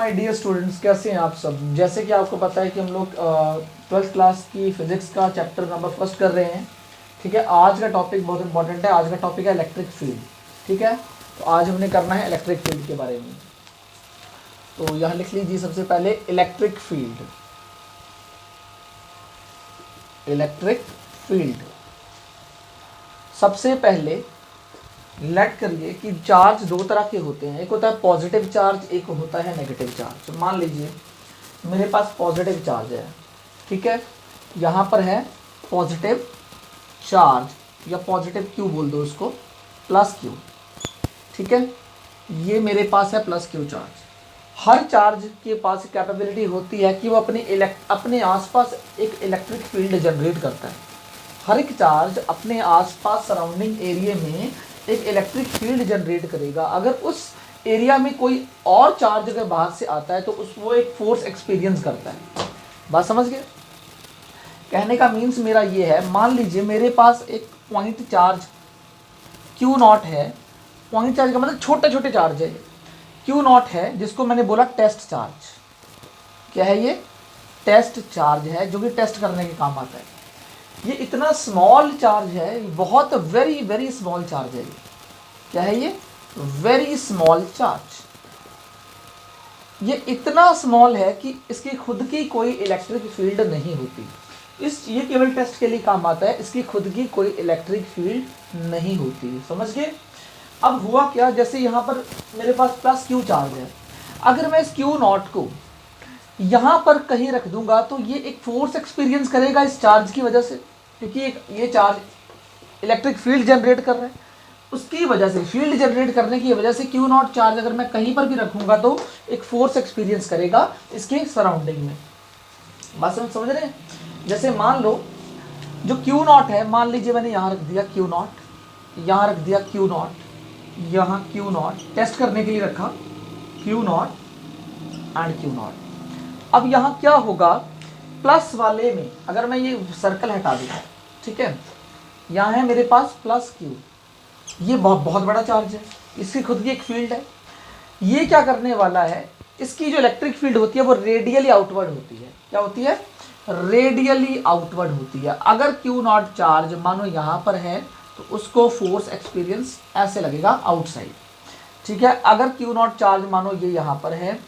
Hi dear students, कैसे हैं आप सब। जैसे कि आपको पता है कि हम लोग 12th क्लास की फिजिक्स का चैप्टर नंबर फर्स्ट कर रहे हैं। ठीक है, आज का टॉपिक बहुत इंपॉर्टेंट है। आज का टॉपिक है इलेक्ट्रिक फील्ड। ठीक है, तो आज हमने करना है इलेक्ट्रिक फील्ड के बारे में। तो यहाँ लिख लीजिए सबसे पहले इलेक्ट्रिक फील्ड। इलेक्ट्रिक फील्ड सबसे पहले लेट करिए कि चार्ज दो तरह के होते हैं, एक होता है पॉजिटिव चार्ज, एक होता है नेगेटिव चार्ज। तो मान लीजिए मेरे पास पॉजिटिव चार्ज है, ठीक है, यहाँ पर है पॉजिटिव चार्ज या पॉजिटिव क्यू बोल दो उसको, प्लस क्यू। ठीक है, ये मेरे पास है प्लस क्यू चार्ज। हर चार्ज के पास कैपेबिलिटी होती है कि वो अपने आसपास एक इलेक्ट्रिक फील्ड जनरेट करता है। हर एक चार्ज अपने आसपास सराउंडिंग एरिया में एक इलेक्ट्रिक फील्ड जनरेट करेगा। अगर उस एरिया में कोई और चार्ज अगर बाहर से आता है तो वो एक फोर्स एक्सपीरियंस करता है। बात समझ गए? कहने का मीन्स मेरा ये है, मान लीजिए मेरे पास एक पॉइंट चार्ज क्यू नॉट है। पॉइंट चार्ज का मतलब छोटे छोटे चार्ज है। क्यू नॉट है जिसको मैंने बोला टेस्ट चार्ज। क्या है ये? टेस्ट चार्ज है, जो कि टेस्ट करने के काम आता है। ये इतना स्मॉल चार्ज है, बहुत वेरी वेरी स्मॉल चार्ज है ये। क्या है ये? Very small charge. ये इतना स्मॉल है कि इसकी खुद की कोई इलेक्ट्रिक फील्ड नहीं होती। ये केवल टेस्ट के लिए काम आता है, इसकी खुद की कोई इलेक्ट्रिक फील्ड नहीं होती। समझ गए? अब हुआ क्या, जैसे यहाँ पर मेरे पास प्लस क्यू चार्ज है। अगर मैं इस क्यू नॉट को यहाँ पर कहीं रख दूंगा तो ये एक फोर्स एक्सपीरियंस करेगा इस चार्ज की वजह से, क्योंकि ये चार्ज इलेक्ट्रिक फील्ड जनरेट कर रहा है। उसकी वजह से, फील्ड जनरेट करने की वजह से क्यू नॉट चार्ज अगर मैं कहीं पर भी रखूंगा तो एक फोर्स एक्सपीरियंस करेगा इसके सराउंडिंग में। बात समझ रहे हैं? जैसे मान लो जो क्यू नॉट है, मान लीजिए मैंने यहाँ रख दिया क्यू नॉट, यहाँ रख दिया क्यू नॉट, यहाँ क्यू नॉट, टेस्ट करने के लिए रखा Q not and Q not. अब यहाँ क्या होगा, प्लस वाले में अगर मैं ये सर्कल हटा दूँ, ठीक है, यहाँ है मेरे पास प्लस क्यू, ये बहुत बड़ा चार्ज है, इसकी खुद की एक फील्ड है। ये क्या करने वाला है, इसकी जो इलेक्ट्रिक फील्ड होती है वो रेडियली आउटवर्ड होती है। क्या होती है? रेडियली आउटवर्ड होती है। अगर क्यू नॉट चार्ज मानो यहाँ पर है तो उसको फोर्स एक्सपीरियंस ऐसे लगेगा आउटसाइड। ठीक है, अगर क्यू नॉट चार्ज मानो ये यहाँ पर है,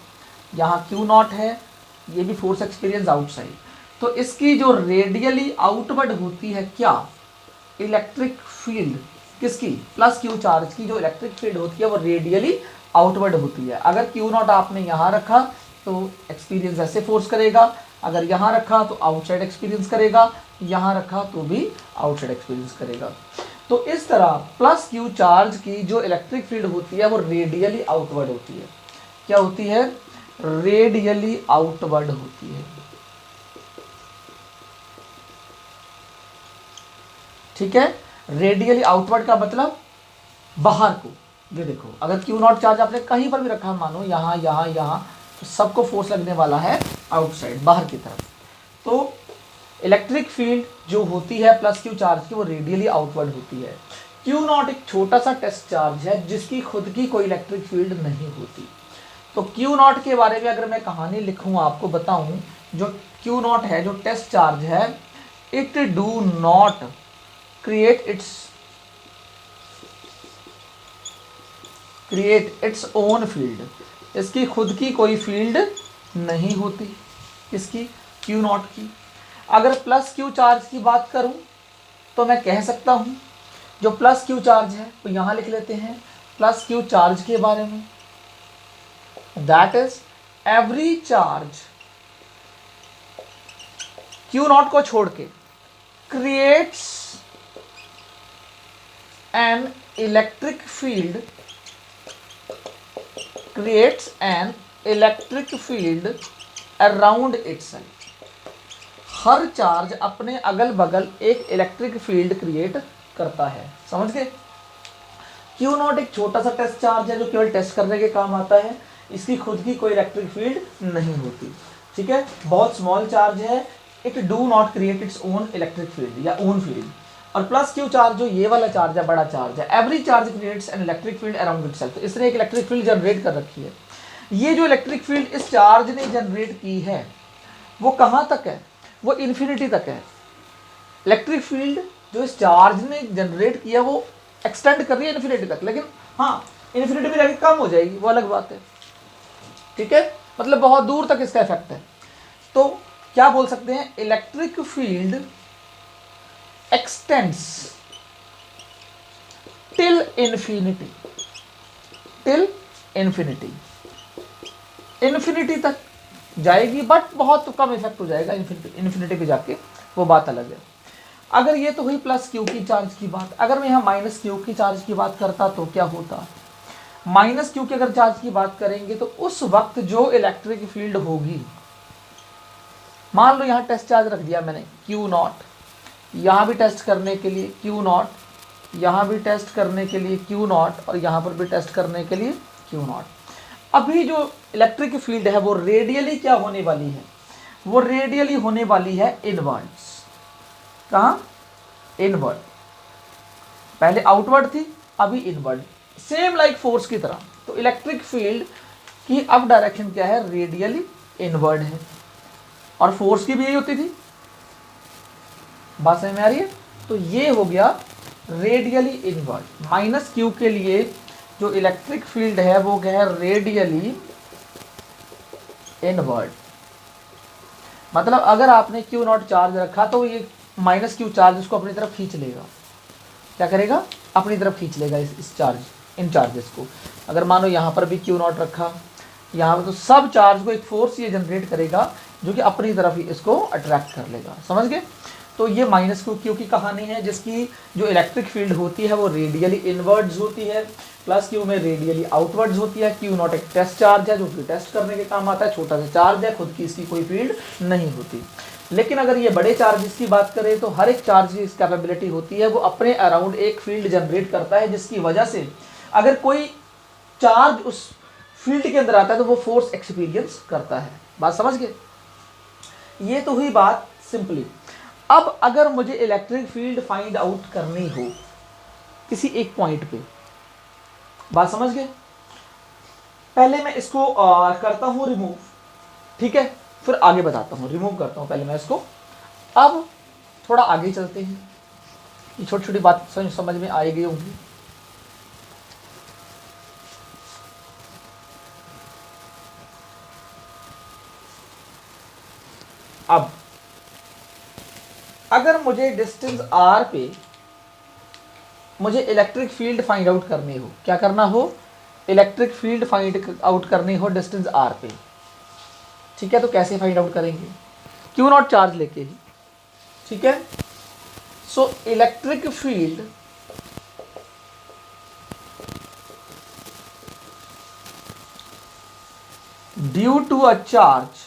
यहाँ क्यू नॉट है, ये भी फोर्स एक्सपीरियंस आउटसाइड। तो इसकी जो रेडियली आउटवर्ड होती है क्या, इलेक्ट्रिक फील्ड, किसकी? प्लस क्यू चार्ज की जो इलेक्ट्रिक फील्ड होती है वो रेडियली आउटवर्ड होती है। अगर क्यू नॉट आपने यहाँ रखा तो एक्सपीरियंस ऐसे फोर्स करेगा, अगर यहाँ रखा तो आउटसाइड एक्सपीरियंस करेगा, यहाँ रखा तो भी आउटसाइड एक्सपीरियंस करेगा। तो इस तरह प्लस क्यू चार्ज की जो इलेक्ट्रिक फील्ड होती है वो रेडियली आउटवर्ड होती है। क्या होती है? रेडियली आउटवर्ड होती है। ठीक है, रेडियली आउटवर्ड का मतलब बाहर को। ये देखो, अगर क्यू नॉट चार्ज आपने कहीं पर भी रखा, मानो यहाँ यहाँ यहाँ, तो सबको फोर्स लगने वाला है आउटसाइड, बाहर की तरफ। तो इलेक्ट्रिक फील्ड जो होती है प्लस क्यू चार्ज की वो रेडियली आउटवर्ड होती है। क्यू नॉट एक छोटा सा टेस्ट चार्ज है जिसकी खुद की कोई इलेक्ट्रिक फील्ड नहीं होती। तो क्यू नॉट के बारे में अगर मैं कहानी लिखूँ, आपको बताऊँ, जो क्यू नॉट है, जो टेस्ट चार्ज है, it do not create its own field. इसकी खुद की कोई फील्ड नहीं होती, इसकी क्यू नॉट की। अगर प्लस क्यू चार्ज की बात करूं तो मैं कह सकता हूं, जो प्लस क्यू चार्ज है तो यहां लिख लेते हैं प्लस क्यू चार्ज के बारे में, that is every charge Q not को छोड़ के creates an electric field, creates an electric field around itself। Her charge अपने अगल बगल एक इलेक्ट्रिक फील्ड क्रिएट करता है। समझ गए? क्यू नॉट एक छोटा सा टेस्ट चार्ज है जो केवल टेस्ट करने के काम आता है, इसकी खुद की कोई इलेक्ट्रिक फील्ड नहीं होती। ठीक है, बहुत स्मॉल चार्ज है, it do not create its own electric field या ओन फील्ड। और प्लस क्यू चार्ज जो ये वाला चार्ज है, बड़ा चार्ज है, every charge creates an electric field around itself. तो इसने एक इलेक्ट्रिक फील्ड जनरेट कर रखी है। ये जो इलेक्ट्रिक फील्ड इस चार्ज ने जनरेट की है वो कहाँ तक है, वो इन्फिनिटी तक है। इलेक्ट्रिक फील्ड जो इस चार्ज ने जनरेट किया वो एक्सटेंड कर रही है इन्फिनिटी तक, लेकिन हाँ इन्फिनिटी में जाके कम हो जाएगी, वो अलग बात है। ठीक है, मतलब बहुत दूर तक इसका इफेक्ट है। तो क्या बोल सकते हैं, electric field x tends till infinity, till infinity, infinity तक जाएगी, बट बहुत कम इफेक्ट हो जाएगा इन्फिनिटी पे जाके, वो बात अलग है। अगर ये तो हुई प्लस क्यू की चार्ज की बात, अगर मैं यहाँ माइनस क्यू की चार्ज की बात करता तो क्या होता। माइनस क्यू की अगर चार्ज की बात करेंगे तो उस वक्त जो इलेक्ट्रिक फील्ड होगी, मान लो यहाँ टेस्ट चार्ज रख दिया मैंने क्यू नॉट, यहाँ भी टेस्ट करने के लिए क्यू नॉट, यहाँ भी टेस्ट करने के लिए क्यू नॉट, और यहाँ पर भी टेस्ट करने के लिए क्यू नॉट। अभी जो इलेक्ट्रिक फील्ड है वो रेडियली क्या होने वाली है, वो रेडियली होने वाली है इनवर्ड्स। कहाँ, इनवर्ड, पहले आउटवर्ड थी अभी इनवर्ड, सेम लाइक फोर्स की तरह। तो इलेक्ट्रिक फील्ड की अब डायरेक्शन क्या है, रेडियली इनवर्ड है, और फोर्स की भी यही होती थी, बात समझ में आ रही है। तो ये हो गया रेडियली इनवर्ड। माइनस क्यू के लिए जो इलेक्ट्रिक फील्ड है वो क्या है, रेडियली इनवर्ड। मतलब अगर आपने क्यू नॉट चार्ज रखा तो ये माइनस क्यू चार्ज उसको अपनी तरफ खींच लेगा। क्या करेगा, अपनी तरफ खींच लेगा इस चार्ज, इन चार्जेस को। अगर मानो यहाँ पर भी क्यू नॉट रखा यहाँ पर, तो सब चार्ज को एक फोर्स ये जनरेट करेगा जो कि अपनी तरफ ही इसको अट्रैक्ट कर लेगा। समझ गए। तो ये माइनस क्यू की कहानी है, जिसकी जो इलेक्ट्रिक फील्ड होती है वो रेडियली इनवर्ड्स होती है, प्लस क्यू में रेडियली आउटवर्ड्स होती है। क्यू नॉट एक टेस्ट चार्ज है जो कि टेस्ट करने के काम आता है, छोटा सा चार्ज है, खुद की इसकी कोई फील्ड नहीं होती। लेकिन अगर ये बड़े चार्जेस की बात करें तो हर एक चार्ज की इस कैपेबिलिटी होती है, वो अपने अराउंड एक फील्ड जनरेट करता है, जिसकी वजह से अगर कोई चार्ज उस फील्ड के अंदर आता है तो वो फोर्स एक्सपीरियंस करता है। बात समझ गए। ये तो हुई बात सिंपली। अब अगर मुझे इलेक्ट्रिक फील्ड फाइंड आउट करनी हो किसी एक पॉइंट पे, बात समझ गए, पहले मैं इसको करता हूं रिमूव, ठीक है, फिर आगे बताता हूं। रिमूव करता हूं पहले मैं इसको। अब थोड़ा आगे चलते हैं, ये छोटी छोटी बात समझ में आई गई होंगी। अब अगर मुझे डिस्टेंस r पे मुझे इलेक्ट्रिक फील्ड फाइंड आउट करनी हो, क्या करना हो, इलेक्ट्रिक फील्ड फाइंड आउट करनी हो डिस्टेंस r पे, ठीक है, तो कैसे फाइंड आउट करेंगे, क्यू नॉट चार्ज लेके ही, ठीक है। So electric field due to a charge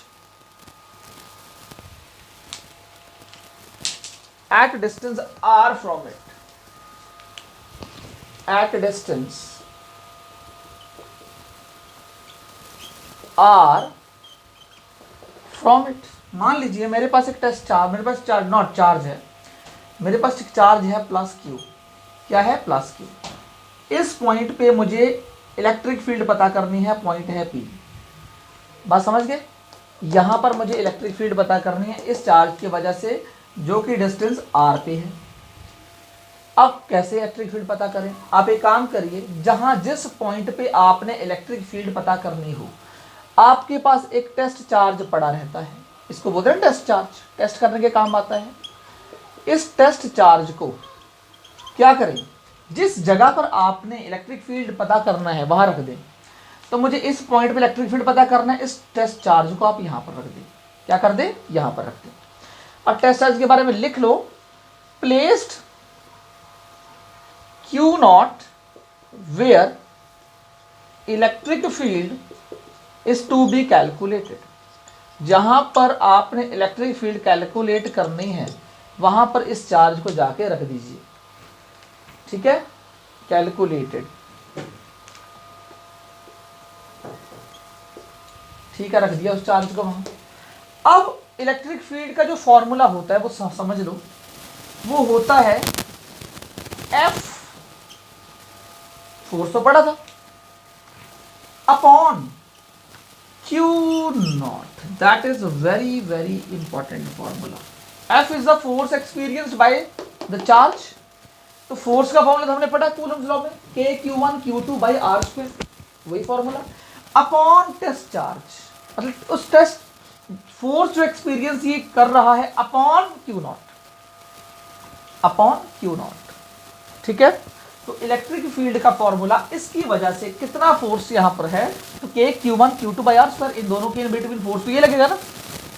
at distance r from it, at distance r from it। मान लीजिए मेरे पास एक टेस्ट चार्ज, मेरे पास चार्ज नॉट चार्ज है, मेरे पास एक चार्ज है प्लस क्यू, क्या है, प्लस क्यू। इस पॉइंट पे मुझे इलेक्ट्रिक फील्ड पता करनी है, पॉइंट है P। बात समझ गए। यहाँ पर मुझे इलेक्ट्रिक फील्ड पता करनी है इस चार्ज की वजह से जो कि डिस्टेंस r पे है। अब कैसे इलेक्ट्रिक फील्ड पता करें, आप एक काम करिए, जहां जिस पॉइंट पे आपने इलेक्ट्रिक फील्ड पता करनी हो, आपके पास एक टेस्ट चार्ज पड़ा रहता है, इसको बोलते हैं टेस्ट चार्ज, टेस्ट करने के काम आता है। इस टेस्ट चार्ज को क्या करें, जिस जगह पर आपने इलेक्ट्रिक फील्ड पता करना है वहां रख दें। तो मुझे इस पॉइंट पे इलेक्ट्रिक फील्ड पता करना है, इस टेस्ट चार्ज को आप यहां पर रख दें। क्या कर दें, यहां पर रख दें। और टेस्ट चार्ज के बारे में लिख लो, placed Q not where electric field is to be calculated. जहां पर आपने इलेक्ट्रिक फील्ड कैलकुलेट करनी है वहां पर इस चार्ज को जाके रख दीजिए, ठीक है, कैलकुलेटेड, ठीक है, रख दिया उस चार्ज को वहां। अब इलेक्ट्रिक फील्ड का जो फॉर्मूला होता है वो समझ लो, वो होता है F, फोर्स तो पड़ा था, upon Q naught. That is a very very important formula. F is the force experienced by the charge. तो फोर्स का फॉर्मूला हमने पढ़ा कूलम्स लॉ में, K Q1 Q2 by R square, वही फॉर्मूला अपॉन टेस्ट चार्ज, मतलब उस test force जो experience ये कर रहा है upon Q not, upon Q not, ठीक है। तो इलेक्ट्रिक फील्ड का फॉर्मूला इसकी वजह से कितना फोर्स यहां पर है, तो K Q1 Q2 by R square, इन दोनों के इन बिटवीन फोर्स तो ये लगेगा ना।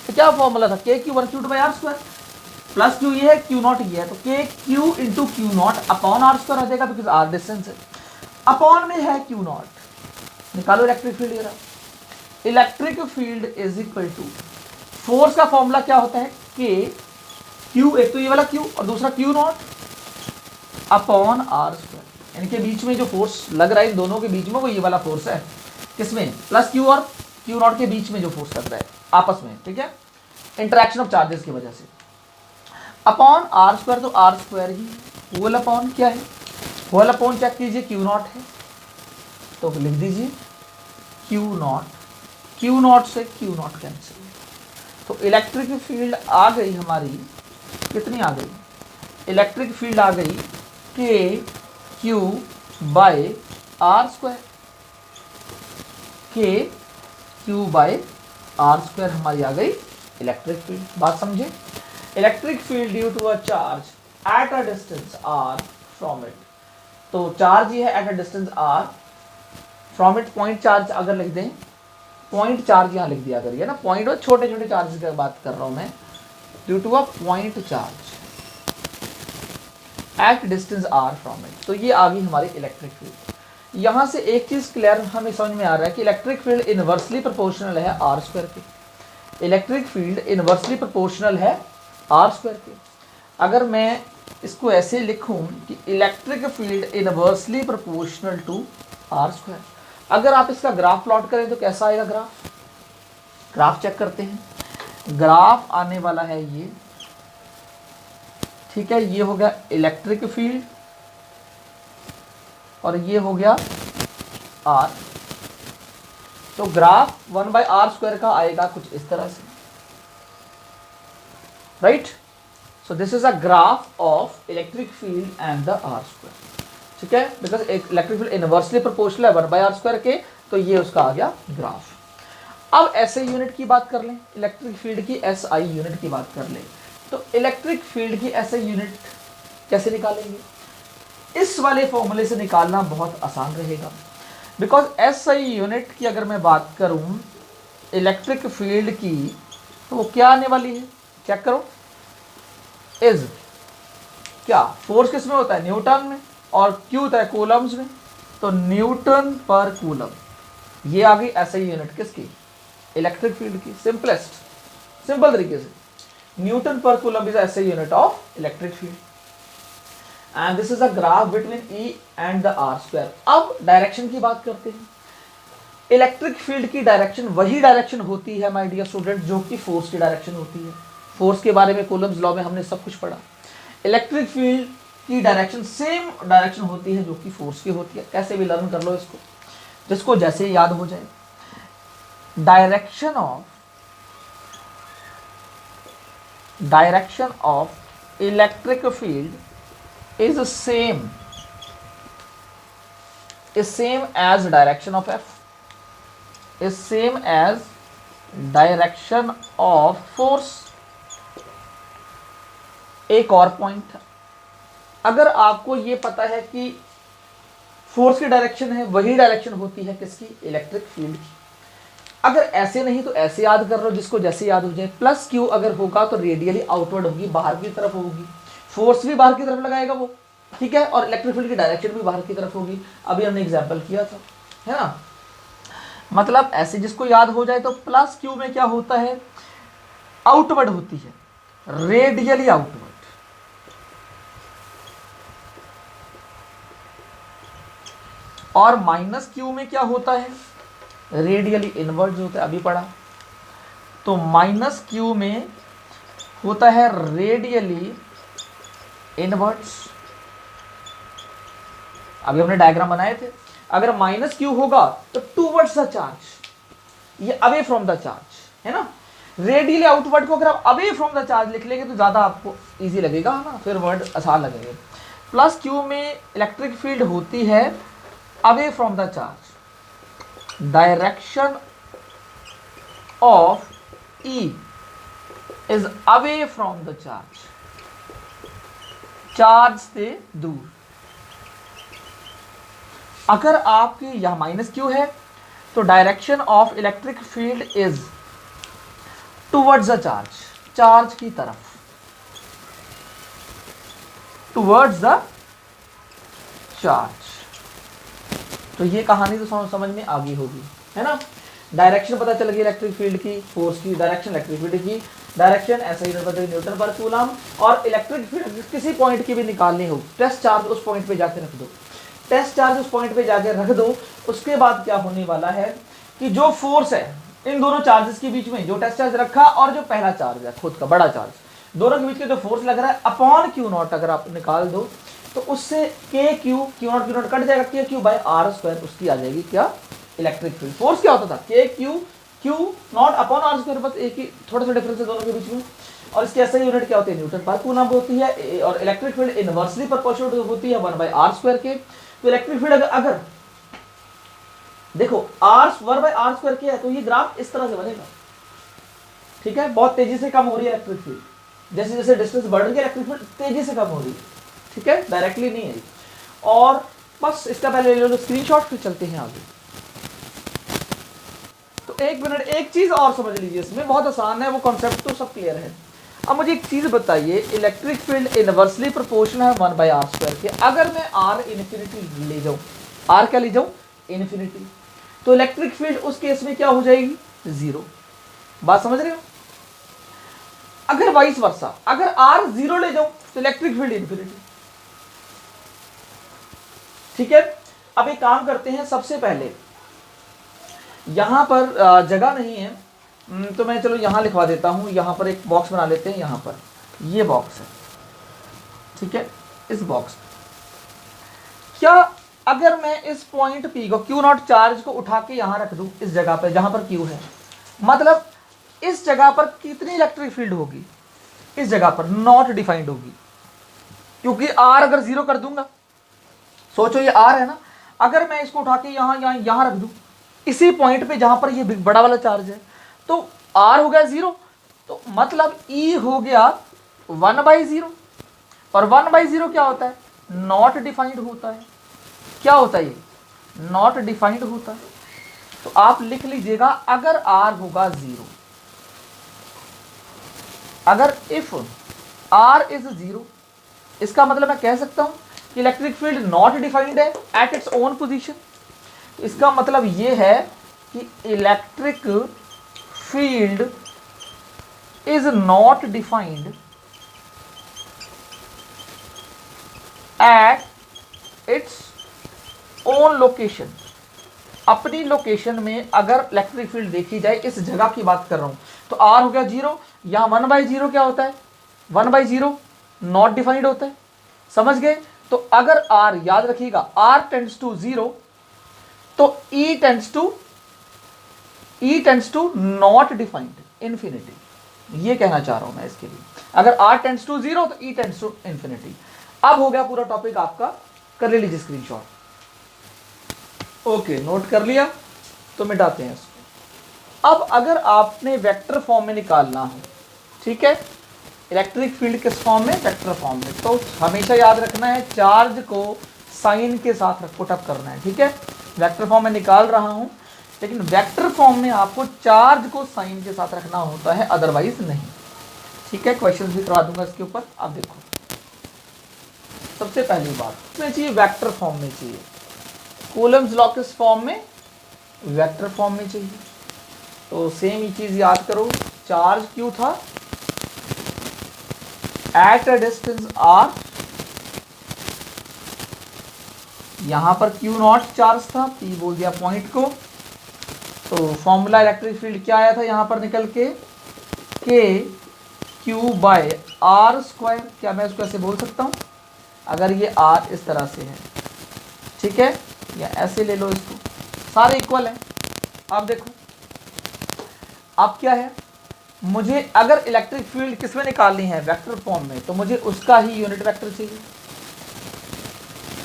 तो क्या फॉर्मूला था, K Q1 Q2 by R square plus Q ये है, Q नॉट ये है, तो K Q into Q not upon R square आ जाएगा, बिकॉज R डिस्टेंस है, अपॉन में है Q नॉट। निकालो इलेक्ट्रिक फील्ड जरा। Electric field is equal to, force का फॉर्मूला क्या होता है, K Q, एक तो ये वाला Q और दूसरा Q not upon R square, इनके बीच में जो फोर्स लग रहा है इन दोनों के बीच में वो ये वाला फोर्स है, किसमें, प्लस Q और Q नॉट के बीच में जो फोर्स लग रहा है आपस में, ठीक है, इंटरेक्शन ऑफ चार्जेस की वजह से, अपॉन R स्क्वायर, तो R स्क्वायर ही होल अपॉन क्या है, होल अपॉन चेक कीजिए Q नॉट है, तो लिख दीजिए Q नॉट से Q नॉट कैंसिल, तो इलेक्ट्रिक फील्ड आ गई हमारी, कितनी आ गई, इलेक्ट्रिक फील्ड आ गई K Q by R square, K Q by R square हमारी आ गई इलेक्ट्रिक फील्ड। बात समझे, electric field due to a charge at a distance R from it, तो चार्ज ये है at a distance R from it, point charge अगर लिख दें, पॉइंट चार्ज यहाँ लिख दिया करिए ना, पॉइंट और छोटे छोटे चार्ज की बात कर रहा हूं मैं, due to a point charge at distance R from it, तो ये आ गई हमारी इलेक्ट्रिक फील्ड। यहां से एक चीज क्लियर हमें समझ में आ रहा है कि इलेक्ट्रिक फील्ड इनवर्सली प्रोपोर्शनल है R स्क्वायर के, इलेक्ट्रिक फील्ड इनवर्सली प्रोपोर्शनल है R स्क्वायर के। अगर मैं इसको ऐसे लिखूं कि electric field inversely proportional to R square, अगर आप इसका ग्राफ प्लॉट करें तो कैसा आएगा ग्राफ, ग्राफ चेक करते हैं, ग्राफ आने वाला है ये, ठीक है, ये हो गया इलेक्ट्रिक फील्ड और ये हो गया R, तो ग्राफ 1/R स्क्वायर का आएगा कुछ इस तरह से, right. So this is a graph of electric field and the R square, ठीक है, because electric field inversely proportional है 1/R स्क्वायर के, तो ये उसका आ गया ग्राफ। अब SI यूनिट की बात कर लें, इलेक्ट्रिक फील्ड की SI यूनिट की बात कर लें, तो इलेक्ट्रिक फील्ड की SI यूनिट कैसे निकालेंगे, इस वाले फॉर्मूले से निकालना बहुत आसान रहेगा, बिकॉज SI यूनिट की अगर मैं बात करूं इलेक्ट्रिक फील्ड की, तो वो क्या आने वाली है, चेक करो, इज क्या, फोर्स किस में होता है, न्यूटन में, और Q होता है कूलम्स में, तो न्यूटन पर कूलम, ये आ गई SI यूनिट किसकी, इलेक्ट्रिक फील्ड की, सिंपल तरीके से, न्यूटन पर coulomb is SI unit of electric field, and this is a graph between E and the R square. अब डायरेक्शन की बात करते हैं, इलेक्ट्रिक फील्ड की डायरेक्शन वही डायरेक्शन होती है माय डियर स्टूडेंट जो कि फोर्स की डायरेक्शन होती है, फोर्स के बारे में कूलम्स लॉ में हमने सब कुछ पढ़ा, इलेक्ट्रिक फील्ड की डायरेक्शन सेम डायरेक्शन होती है जो कि फोर्स की होती है, कैसे भी लर्न कर लो इसको, जिसको जैसे याद हो जाए, direction of electric field is same as direction of F, is same as direction of force। एक और पॉइंट, अगर आपको ये पता है कि फोर्स की डायरेक्शन है वही डायरेक्शन होती है किसकी, इलेक्ट्रिक फील्ड की, अगर ऐसे नहीं तो ऐसे याद कर लो, जिसको जैसे याद हो जाए, प्लस Q अगर होगा तो रेडियली आउटवर्ड होगी, बाहर की तरफ होगी, फोर्स भी बाहर की तरफ लगाएगा वो, ठीक है, और इलेक्ट्रिक फील्ड की डायरेक्शन भी बाहर की तरफ होगी, अभी हमने एग्जांपल किया था, है ना, मतलब ऐसे जिसको याद हो जाए, तो प्लस Q में क्या होता है, आउटवर्ड होती है, रेडियली आउटवर्ड, और माइनस Q में क्या होता है, रेडियली इनवर्ड होता है, अभी पढ़ा, तो माइनस Q में होता है रेडियली इनवर्ड्स, अभी हमने डायग्राम बनाए थे, अगर माइनस Q होगा तो टूवर्ड्स द चार्ज, ये अवे फ्रॉम द चार्ज है ना। रेडियली आउटवर्ड को अगर आप अवे फ्रॉम द चार्ज लिख लेंगे तो ज़्यादा आपको इजी लगेगा ना, फिर वर्ड आसान लगेंगे। प्लस क्यू में इलेक्ट्रिक फील्ड होती है away from the charge, direction of E is away from the charge, charge से दूर। अगर आपके यहां माइनस क्यू है तो direction of electric field is towards the charge, charge की तरफ, टुवर्ड्स द चार्ज। तो ये कहानी तो समझ में आ गई होगी है ना। डायरेक्शन पता चल गई इलेक्ट्रिक फील्ड की, फोर्स की डायरेक्शन, इलेक्ट्रिक फील्ड की डायरेक्शन ऐसा ही न्यूटन पर कूलम। और इलेक्ट्रिक फील्ड किसी पॉइंट की भी निकालनी हो, टेस्ट चार्ज उस पॉइंट पे जाके रख दो, टेस्ट चार्ज उस पॉइंट पे जाके रख दो। उसके बाद क्या होने वाला है कि जो फोर्स है इन दोनों चार्जेस के बीच में, जो टेस्ट चार्ज रखा और जो पहला चार्ज है खुद का बड़ा चार्ज, दोनों के बीच के जो फोर्स लग रहा है अपॉन क्यू नॉट अगर आप निकाल दो तो उससे के क्यू नॉट कट जाएगा, के क्यू बाय आर स्क्वायर, उसकी आ जाएगी क्या इलेक्ट्रिक फील्ड। फोर्स क्या होता था के Q naught upon are square, बस एक ही थोड़ा सा डिफरेंस है दोनों के बीच में। और इसकी ऐसा यूनिट क्या होती है न्यूटन पर कूलम होती है। और इलेक्ट्रिक फील्ड इनवर्सली प्रोपोर्शनल होती है 1/r स्क्वायर के। तो इलेक्ट्रिक फील्ड अगर देखो r 1/r स्क्वायर क्या है तो ये ग्राफ इस तरह से बनेगा, ठीक है। बहुत तेजी से कम हो रही है इलेक्ट्रिक फील्ड, जैसे जैसे डिस्टेंस बढ़ रही है इलेक्ट्रिक फील्ड तेजी से कम हो रही है, ठीक है, डायरेक्टली नहीं है। और बस इसका पहले ले लो स्क्रीनशॉट, फिर चलते हैं आगे। तो एक मिनट, एक चीज और समझ लीजिए, इसमें बहुत आसान है, वो कॉन्सेप्ट तो सब क्लियर है। अब मुझे एक चीज बताइए, इलेक्ट्रिक फील्ड इनवर्सली प्रोपोर्शनल है 1/r स्क्वायर के। अगर मैं r इन्फिनिटी ले जाऊं, r क्या ले जाऊं इन्फिनिटी, तो इलेक्ट्रिक फील्ड उस केस में क्या हो जाएगी जीरो। बात समझ रहे हो। अगर वाइस वर्सा, अगर r जीरो ले जाऊं तो इलेक्ट्रिक फील्ड इन्फिनिटी, ठीक है। अब एक काम करते हैं, सबसे पहले यहां पर जगह नहीं है तो मैं चलो यहां लिखवा देता हूं, यहां पर एक बॉक्स बना लेते हैं, यहां पर ये बॉक्स है, ठीक है। इस बॉक्स क्या अगर मैं इस पॉइंट P को क्यू नॉट चार्ज को उठा के यहां रख दूं इस जगह पर जहां पर Q है, मतलब इस जगह पर कितनी इलेक्ट्रिक फील्ड होगी, इस जगह पर नॉट डिफाइंड होगी, क्योंकि R अगर जीरो कर दूंगा, सोचो ये R है ना, अगर मैं इसको उठा के यहां रख दूं इसी पॉइंट पे जहां पर ये बड़ा वाला चार्ज है, तो R हो गया जीरो, तो मतलब E हो गया 1/0। और 1/0 क्या होता है, नॉट डिफाइंड होता है। क्या होता है ये, नॉट डिफाइंड होता है। तो आप लिख लीजिएगा, अगर R होगा जीरो, अगर इफ R इज जीरो, इसका मतलब मैं कह सकता हूं कि इलेक्ट्रिक फील्ड नॉट डिफाइंड है एट इट्स ओन पोजीशन। इसका मतलब ये है कि electric field is not defined at its own location. अपनी लोकेशन में अगर इलेक्ट्रिक फील्ड देखी जाए, इस जगह की बात कर रहा हूं, तो R हो गया जीरो, यहां 1/0 क्या होता है, 1/0 नॉट डिफाइंड होता है, समझ गए। तो अगर R याद रखिएगा R टेंड्स टू जीरो, तो E tends to not defined infinity. ये कहना चाह रहा हूं मैं इसके लिए, अगर R टेंड्स टू जीरो तो E टेंड्स टू इन्फिनिटी। अब हो गया पूरा टॉपिक आपका, कर ले लीजिए स्क्रीनशॉट। ओके, नोट कर लिया, तो मिटाते हैं इसको। अब अगर आपने वेक्टर फॉर्म में निकालना हो, ठीक है, इलेक्ट्रिक फील्ड किस फॉर्म में, वेक्टर फॉर्म में, तो हमेशा याद रखना है चार्ज को साइन के साथ पुट अप करना है, ठीक है। वेक्टर फॉर्म में निकाल रहा हूं, लेकिन वेक्टर फॉर्म में आपको चार्ज को साइन के साथ रखना होता है, अदरवाइज नहीं, ठीक है। क्वेश्चन भी करवा दूंगा इसके ऊपर। आप देखो, सबसे पहली बात इसमें चाहिए वेक्टर फॉर्म में चाहिए, कूलम्स लॉ किस फॉर्म में, वेक्टर फॉर्म में चाहिए। तो सेम ही चीज याद करो, चार्ज क्यू था एट अ डिस्टेंस r, यहां पर क्यू नॉट चार्ज था, P बोल दिया पॉइंट को। तो फॉर्मूला इलेक्ट्रिक फील्ड क्या आया था यहां पर निकल के, के क्यू बाय आर स्क्वायर। क्या मैं इसको ऐसे बोल सकता हूं, अगर ये R इस तरह से है, ठीक है, या ऐसे ले लो इसको, सारे इक्वल है। आप देखो अब क्या है, मुझे अगर इलेक्ट्रिक फील्ड किस में निकालनी है, वेक्टर फॉर्म में, तो मुझे उसका ही यूनिट वेक्टर चाहिए।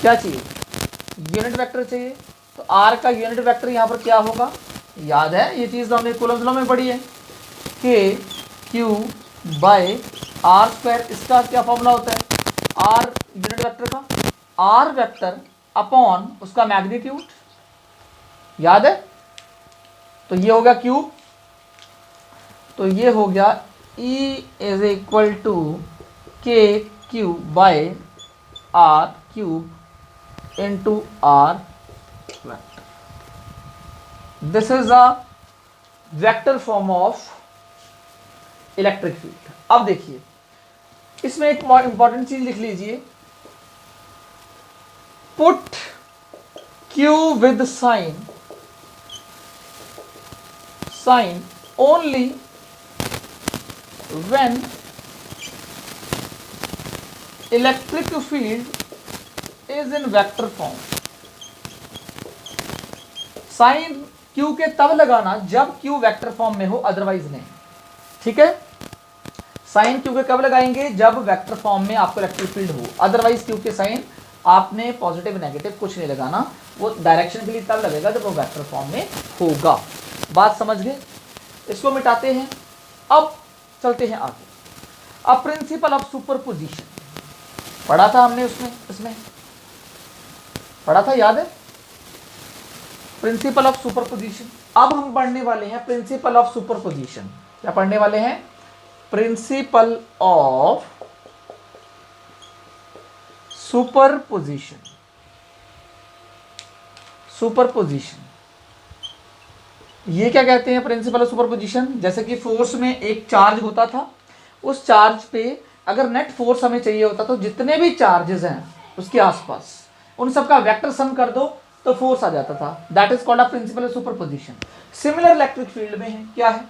क्या चाहिए, यूनिट वेक्टर चाहिए। तो आर का यूनिट वेक्टर यहां पर क्या होगा, याद है ये चीज तो हमने कूलम्स लॉ में पढ़ी है, k q by r square. इसका क्या फॉर्मूला होता है, आर यूनिट वेक्टर का, आर वेक्टर अपॉन उसका मैग्नीट्यूड, याद है। तो ये हो गया क्यूब, तो ये हो गया E is equal to k cube by r cube into r vector. This is a vector form of electric field. अब देखिए इसमें एक इंपॉर्टेंट चीज लिख लीजिए, put Q with sign only when electric field is in vector form। Sign Q के तब लगाना जब Q वेक्टर फॉर्म में हो, अदरवाइज नहीं। ठीक है, साइन Q के कब लगाएंगे, जब वेक्टर फॉर्म में आपको इलेक्ट्रिक फील्ड हो, अदरवाइज Q के साइन आपने पॉजिटिव नेगेटिव कुछ नहीं लगाना, वो डायरेक्शन के लिए तब लगेगा जब वो वेक्टर फॉर्म में होगा। बात समझ गए, इसको मिटाते हैं। अब चलते हैं आगे। अब प्रिंसिपल ऑफ सुपरपोजिशन पढ़ा था हमने, उसमें इसमें पढ़ा था, याद है, प्रिंसिपल ऑफ सुपरपोजिशन। अब हम पढ़ने वाले हैं प्रिंसिपल ऑफ सुपरपोजिशन। क्या पढ़ने वाले हैं, प्रिंसिपल ऑफ सुपरपोजिशन। सुपरपोजिशन ये क्या कहते हैं, प्रिंसिपल ऑफ सुपरपोजिशन, जैसे कि फोर्स में एक चार्ज होता था, उस चार्ज पे अगर नेट फोर्स हमें चाहिए होता तो जितने भी चार्जेस हैं उसके आसपास उन सब का वेक्टर सम कर दो तो फोर्स आ जाता था। That is called a principle of superposition. Similar electric field में है, क्या है,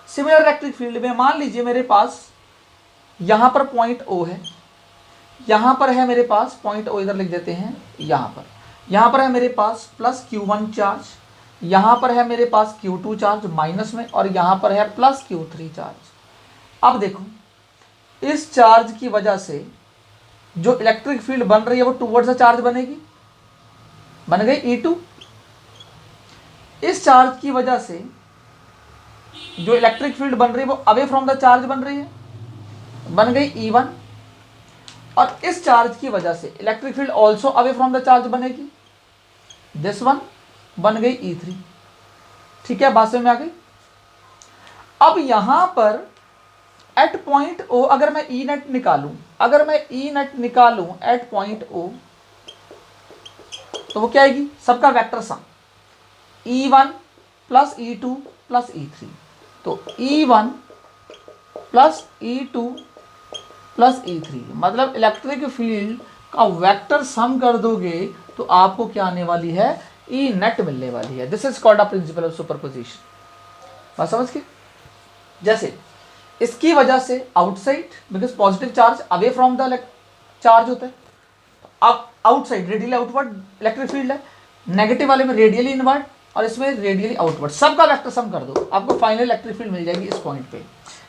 सिमिलर इलेक्ट्रिक फील्ड में मान लीजिए मेरे पास यहां पर पॉइंट O है, यहां पर है मेरे पास पॉइंट O, इधर लिख देते हैं, यहां पर है मेरे पास प्लस Q1 चार्ज, यहां पर है मेरे पास Q2 चार्ज माइनस में, और यहां पर है प्लस Q3 चार्ज। अब देखो इस चार्ज की वजह से जो इलेक्ट्रिक फील्ड बन रही है वो टुवर्ड्स द चार्ज बनेगी, बन गई E2। इस चार्ज की वजह से जो इलेक्ट्रिक फील्ड बन रही है वो अवे फ्रॉम द चार्ज बन रही है, बन गई E1। और इस चार्ज की वजह से electric field also away from the charge बनेगी, दिस वन, बन गई E3। ठीक है, बात समझ में आ गई। अब यहां पर एट पॉइंट O अगर मैं E नेट निकालूं, अगर मैं E नेट निकालूं एट पॉइंट O, तो वो क्या आएगी, सबका vector sum E1 plus E2 plus E3। तो E1 plus E2 plus E3, मतलब इलेक्ट्रिक फील्ड का वेक्टर सम कर दोगे तो आपको क्या आने वाली है, E नेट मिलने वाली है। This is called a principle of superposition. बात समझ के, जैसे इसकी वजह से outside, because positive charge away from the charge होता है, अब outside radially outward electric field है, नेगेटिव वाले में रेडियली इनवर्ड और इसमें रेडियली आउटवर्ड, सबका वेक्टर सम कर दो, आपको फाइनल इलेक्ट्रिक फील्ड मिल जाएगी इस पॉइंट पे।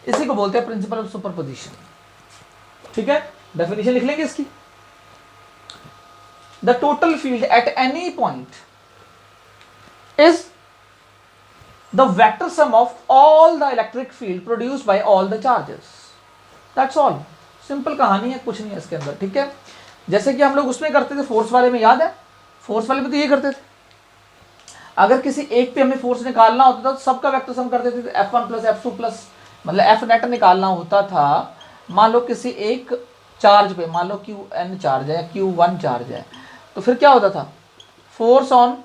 इसी को बोलते हैं प्रिंसिपल ऑफ सुपरपोजिशन। ठीक है, डेफिनेशन लिख लेंगे इसकी, the total field at any point is the vector sum of all the electric field produced by all the charges, that's all। Simple कहानी है, कुछ नहीं है इसके अंदर। ठीक है, जैसे कि हम लोग उसमें करते थे फोर्स वाले में, याद है, फोर्स वाले में तो ये करते थे, अगर किसी एक पे हमें फोर्स निकालना होता था तो सबका वेक्टर सम कर देते थे, F1 प्लस F2 प्लस, मतलब F नेट निकालना होता था। मान लो किसी एक चार्ज पे, मान लो Qn चार्ज है, Q1 चार्ज है, तो फिर क्या होता था, force on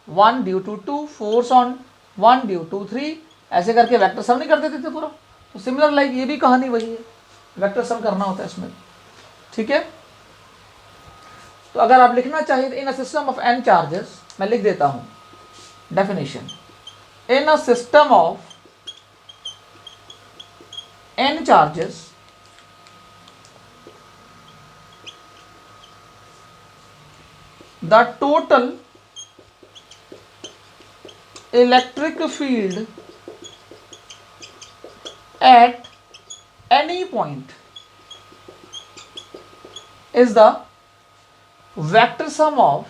1 due to 2, force on 1 due to 3, ऐसे करके वेक्टर सम नहीं कर देते थे पूरा। तो सिमिलर लाइक ये भी कहानी वही है, वेक्टर सम करना होता है इसमें। ठीक है, तो अगर आप लिखना चाहिए in a system of n charges, मैं लिख देता हूं definition, in a system of n charges the total electric field at any point is the vector sum of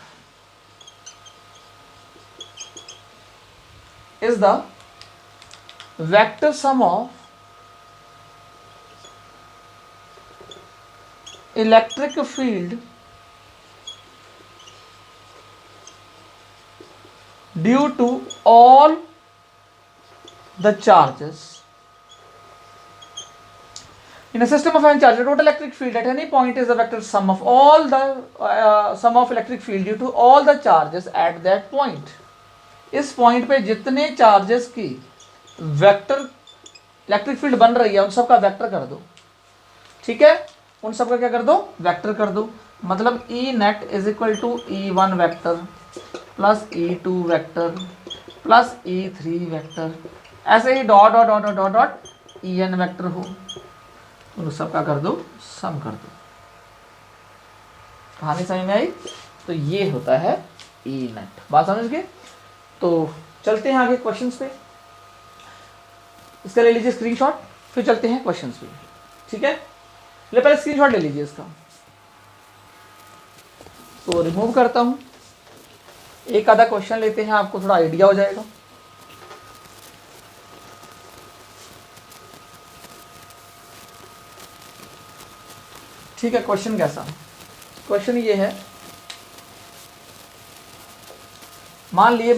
electric field due to all the charges in a system of n charges. The total electric field at any point is the vector sum of all the sum of electric field due to all the charges at that point. इस point पे जितने charges की vector electric field बन रही है उन सब का वेक्टर कर दो, ठीक है, उन सब का क्या कर दो, वेक्टर कर दो। मतलब E net is equal to E1 vector plus E2 vector plus E3 vector, ऐसे ही dot dot dot dot dot EN vector हो, उन सब का कर दो, सम कर दो। कहानी समझ में आई? तो ये होता है ई नेट। बात समझ गए? तो चलते हैं आगे क्वेश्चंस पे। इसका ले लीजिए स्क्रीनशॉट, फिर चलते हैं क्वेश्चंस पे, ठीक है। ले पहले स्क्रीनशॉट ले लीजिए इसका, तो रिमूव करता हूं, एक आधा क्वेश्चन लेते हैं, आपको थोड़ा आइडिया हो जाएगा। ठीक है, क्वेश्चन कैसा? क्वेश्चन ये है, मान लीजिए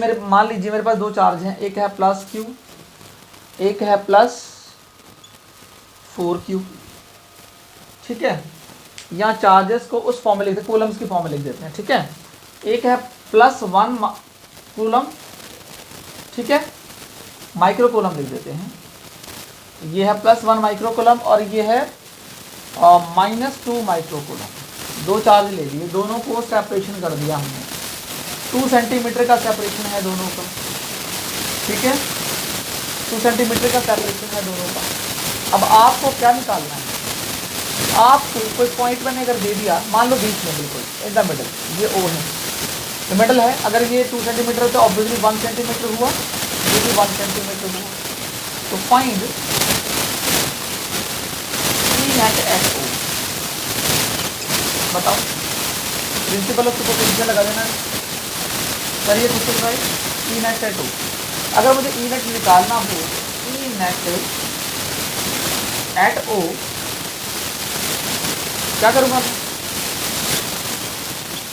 मेरे पास दो चार्ज हैं, एक है प्लस Q, एक है प्लस 4Q, ठीक है। यहाँ चार्जेस को उस फॉर्म में लिख देते, कूलम्स की फॉर्म में लिख देते हैं, ठीक है। एक है +1 कूलम, ठीक है, माइक्रो कूलम लिख देते हैं। ये है +1 माइक्रो कूलम और ये है -2 माइक्रो कूलम। दो चार्ज ले लिए, दोनों को सेपरेशन कर दिया हमने, 2 सेंटीमीटर का सेपरेशन है दोनों का, ठीक है, 2 सेंटीमीटर का सेपरेशन है दोनों का। अब आपको क्या निकालना है? आपको कोई पॉइंट मैंने अगर दे दिया, मान लो बीच में, बिल्कुल इन द मिडल, ये O है, तो मिडल है। अगर ये 2 सेंटीमीटर तो ऑब्वियसली 1 सेंटीमीटर हुआ, ये भी 1 सेंटीमीटर हुआ। तो find E net at O। बताओ, प्रिंसिपल ऑफ सुपरपोजिशन लगा देना है, करिए क्वेश्चन भाई। E नेट एट O, अगर मुझे E नेट निकालना हो, E नेट एट O क्या करूंगा मैं?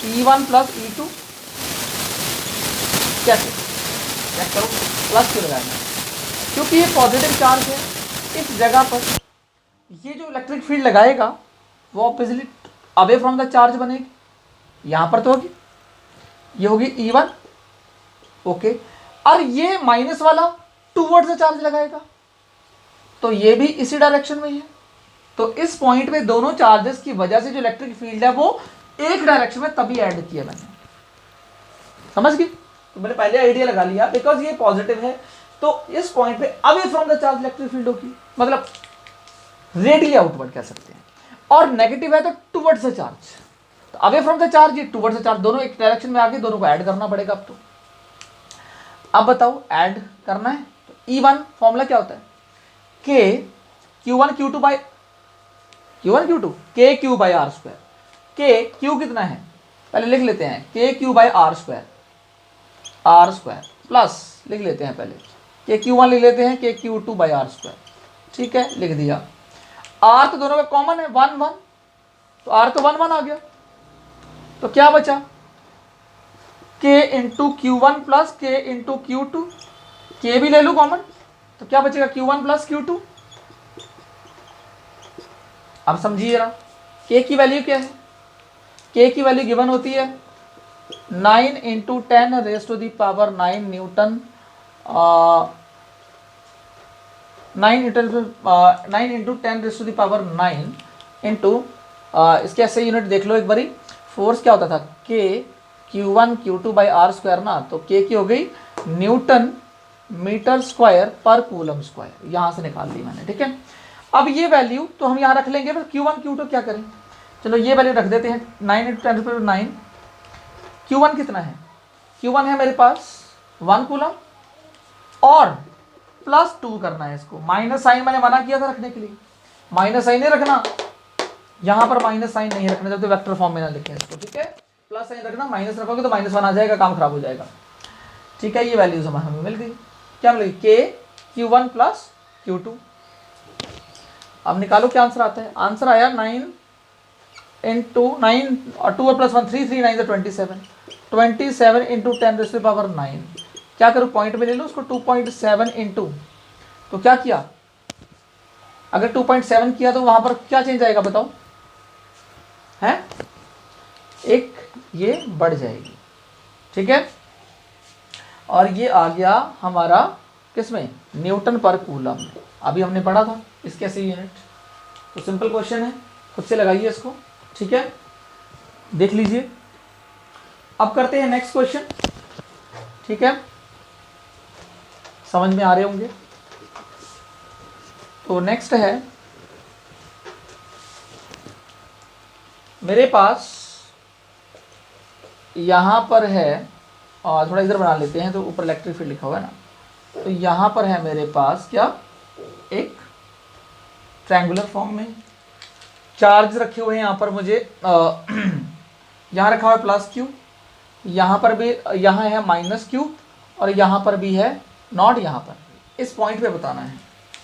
E1 प्लस E2 कैसे चेक करो, प्लस क्यों लगाना? क्योंकि ये पॉजिटिव चार्ज है, इस जगह पर ये जो इलेक्ट्रिक फील्ड लगाएगा वो obviously away from the charge बनेगी, यहां पर तो होगी, ये होगी E1, ओके। और ये माइनस वाला टूवर्ड्स द चार्ज लगाएगा, तो ये भी इसी डायरेक्शन में ही है। तो इस पॉइंट पे दोनों चार्जेस की वजह से जो इलेक्ट्रिक फील्ड है वो एक डायरेक्शन में तभी ऐड किया मैंने, समझ गए? तो मैंने पहले आइडिया लगा लिया, बिकॉज ये पॉजिटिव है तो इस पॉइंट पे away from the charge electric field होगी, मतलब रेडियली आउटवर्ड कह सकते हैं। और नेगेटिव है तो टुवर्ड्स द चार्ज, तो अवे फ्रॉम द चार्ज, ये टुवर्ड्स द चार्ज, दोनों एक डायरेक्शन में आगे, दोनों को ऐड करना पड़ेगा। अब बताओ ऐड करना है तो E1 फॉर्मूला क्या होता है? K Q1 Q2 by Q1 Q2 K Q by R square. K Q कितना है पहले लिख लेते हैं, K Q by R square, R square plus लिख लेते हैं पहले K Q1 लिख लेते हैं K Q2 by R square, ठीक है, लिख दिया। R तो दोनों का कॉमन है 1 1, तो R तो 1 1 आ गया, तो क्या बचा? K into Q1 plus K into Q2, K भी ले लूँ कॉमन, तो क्या बचेगा? Q1 plus Q2। अब समझिए जरा, K की वैल्यू क्या है? K की वैल्यू गिवन होती है 9 into 10 raise to the power 9 newton, 9 into 10 raise to the power 9 into, इसके ऐसे यूनिट देख लो एक बारी, फोर्स क्या होता था? K Q1 Q2 by R square ना, तो K की हो गई न्यूटन मीटर स्क्वायर पर कूलम स्क्वायर, यहां से निकाल ली मैंने, ठीक है। अब ये वैल्यू तो हम यहाँ रख लेंगे, फिर Q1 Q2 क्या करें? चलो ये वैल्यू रख देते हैं 9 इंटू 10 टू 9। Q1 कितना है? Q1 है मेरे पास 1 कूलम, और प्लस 2 करना है इसको। माइनस साइन मैंने मना किया था रखने के लिए, माइनस साइन नहीं रखना, यहां पर माइनस साइन नहीं रखना जब तो वेक्टर फॉर्म में ना लिखें इसको, ठीक है। प्लस साइन रखना, माइनस रखोगे तो -1 आ जाएगा, काम खराब हो जाएगा, ठीक है। ये वैल्यूज हमें मिल गई, क्या मिल गई, k q1 प्लस q2। अब निकालो क्या आंसर आता है। आंसर आया 9 इंटू 9 और 2 प्लस 1 3 3 9 27, 27 इंटू 10⁻9। क्या करूँ, पॉइंट में ले लो उसको, 2.7 इंटू, तो क्या किया, अगर 2.7 किया तो वहां पर क्या चेंज आएगा बताओ, है एक ये बढ़ जाएगी, ठीक है। और ये आ गया हमारा किसमें, न्यूटन पर कूलम, अभी हमने पढ़ा था इसके 80 यूनिट। तो सिंपल क्वेश्चन है, खुद से लगाइए इसको, ठीक है, देख लीजिए। अब करते हैं नेक्स्ट क्वेश्चन, ठीक है, समझ में आ रहे होंगे। तो नेक्स्ट है मेरे पास, यहां पर है, और थोड़ा इधर बना लेते हैं तो ऊपर इलेक्ट्रिक फील्ड लिखा हुआ है ना, तो यहां पर है मेरे पास क्या, एक ट्रायंगुलर फॉर्म में चार्ज रखे हुए हैं। यहाँ पर मुझे यहाँ रखा हुआ है प्लस क्यू, यहाँ पर भी, यहाँ है माइनस क्यू, और यहाँ पर भी है नॉट। यहाँ पर इस पॉइंट पे बताना है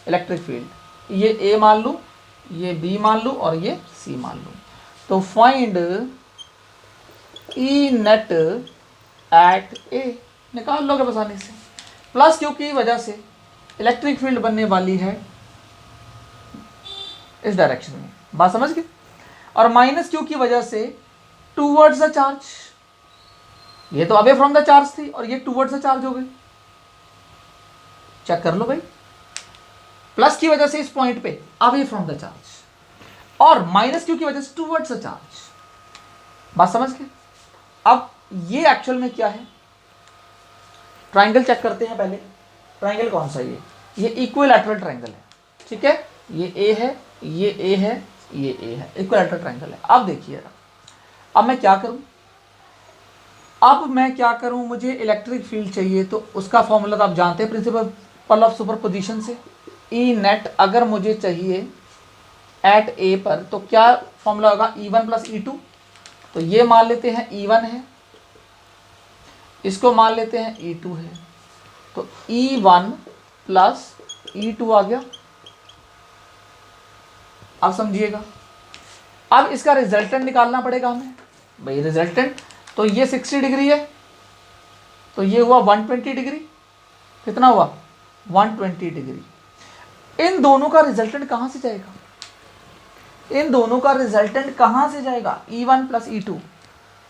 इलेक्ट्रिक फील्ड, ये ए मान लूँ, ये बी मान लूँ, और ये सी मान लूँ। तो फाइंड ई नेट एट ए, निकाल लोगे आसानी से। प्लस क्यू की वजह से इलेक्ट्रिक फील्ड बनने वाली है इस डायरेक्शन में, बात समझ गए, और माइनस क्यू की वजह से टूवर्ड्स द चार्ज, ये तो अवे फ्रॉम द चार्ज थी और ये टूवर्ड्स द चार्ज हो गई, चेक कर लो भाई। प्लस की वजह से इस पॉइंट पे अवे फ्रॉम द चार्ज, और माइनस क्यू की वजह से टूवर्ड्स द चार्ज, बात समझ गए। अब ये एक्चुअल में क्या है, ट्राइंगल चेक करते हैं पहले। ट्राइंगल कौन सा, ये इक्विलैटरल ट्राइंगल है, ठीक है, ये ए है, ये ए है, ये ए है, इक्विलैटरल ट्राइंगल है। अब देखिए, अब मैं क्या करूं, मुझे इलेक्ट्रिक फील्ड चाहिए, तो उसका फॉर्मूला तो आप जानते हैं, प्रिंसिपल ऑफ सुपरपोजिशन से। ई नेट अगर मुझे चाहिए एट ए पर, तो क्या फॉर्मूला होगा, E1 प्लस E2। तो ये मान लेते हैं E1 है, इसको मान लेते हैं E2 है, तो E1 प्लस E2 आ गया। अब समझिएगा, अब इसका रिजल्टेंट निकालना पड़ेगा हमें भाई। रिजल्टेंट तो ये 60 डिग्री है, तो ये हुआ 120 डिग्री, कितना हुआ 120 डिग्री। इन दोनों का रिजल्टेंट कहां से जाएगा, इन दोनों का रिजल्टेंट कहां से जाएगा, E1 प्लस E2,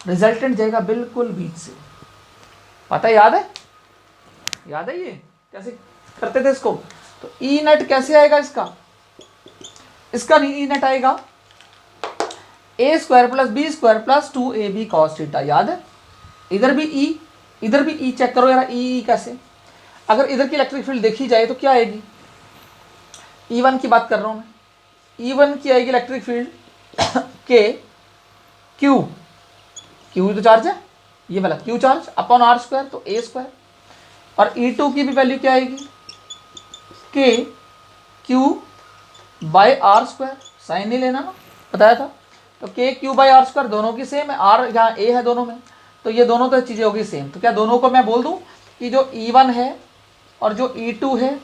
रिजल्टेंट जाएगा बिल्कुल बीच से। पता है, याद है, याद है ये कैसे करते थे इसको। तो ई नेट कैसे आएगा इसका नहीं ई नेट आएगा A square plus B square plus 2ab cos theta, याद है। इधर भी ई चेक करो यार, ई कैसे, अगर इधर की इलेक्ट्रिक फील्ड देखी जाए तो क्या आएगी, E1 की बात कर रहा हूं मैं, E1 की आएगी इलेक्ट्रिक फील्ड के क्यू तो चार्ज है, ये वाला q charge upon are square, तो ए स्क्वायर। और E2 की भी वैल्यू क्या आएगी, k q by r square, sign नहीं लेना ना, बताया था। तो के क्यू बाय आर स्क्वायर दोनों की सेम है, आर यहाँ ए है दोनों में, तो ये दोनों तो चीज़ें होगी सेम। तो क्या दोनों को मैं बोल दूँ कि जो E1 है और जो E2 है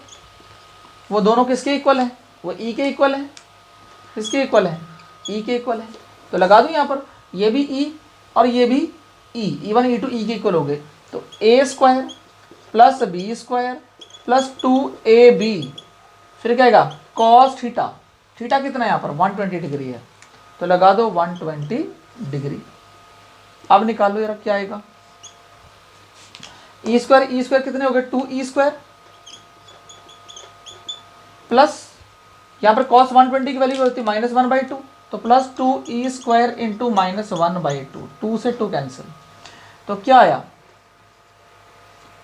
वो दोनों किसके इक्वल हैं, वो E के इक्वल हैं, किसके इक्वल है, E के इक्वल है। तो लगा दूँ यहाँ पर, ये भी E और ये भी E1 E2 E के इक्वल हो गए। तो ए square plus B square plus 2ab, फिर क्या आएगा कॉस थीटा, थीटा कितना है यहाँ पर 120 डिग्री है, तो लगा दो 120 डिग्री। अब निकालो यार क्या आएगा, ई स्क्वायर कितने हो गए 2e स्क्वायर प्लस यहाँ पर cos 120 की वैल्यू होती है -1/2, तो प्लस 2e स्क्वायर इंटू -1/2, 2 से 2 कैंसिल, तो क्या आया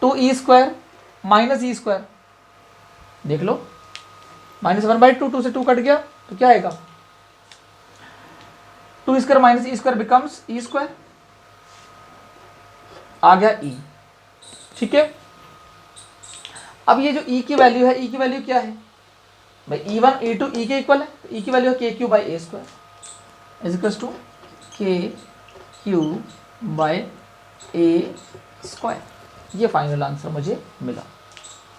2e square minus E square, देख लो -1/2, 2 से 2 कट गया, तो क्या आएगा 2 square minus E square becomes E square, आ गया ई, ठीक है। अब ये जो ई की वैल्यू है, ई की वैल्यू क्या है भाई, E1 E2 ई के इक्वल है, तो ई की वैल्यू है k Q by A square is equal to के क्यू बाई ए स्क्वायर। ये फाइनल आंसर मुझे मिला।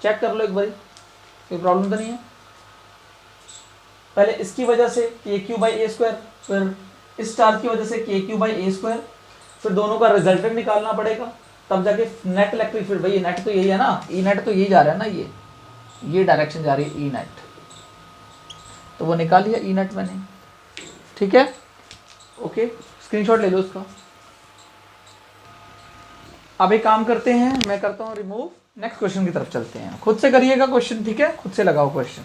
चेक कर लो एक बार, कोई प्रॉब्लम तो नहीं है। पहले इसकी वजह से के क्यू बाई ए स्क्वायर, फिर इस चार्ज की वजह से के क्यू बाई ए स्क्वायर, फिर दोनों का रिजल्टेंट निकालना पड़ेगा, तब जाके नेट इलेक्ट्रिक फील्ड। भाई नेट तो यही है ना, ई नेट तो यही जा रहा है ना, ये डायरेक्शन जा रही है ई नेट, तो वो निकाल लिया ई नेट मैंने। ठीक है, ओके, स्क्रीनशॉट ले लो उसका। अब एक काम करते हैं, मैं करता हूँ रिमूव, नेक्स्ट क्वेश्चन की तरफ चलते हैं। खुद से करिएगा क्वेश्चन, ठीक है, खुद से लगाओ क्वेश्चन।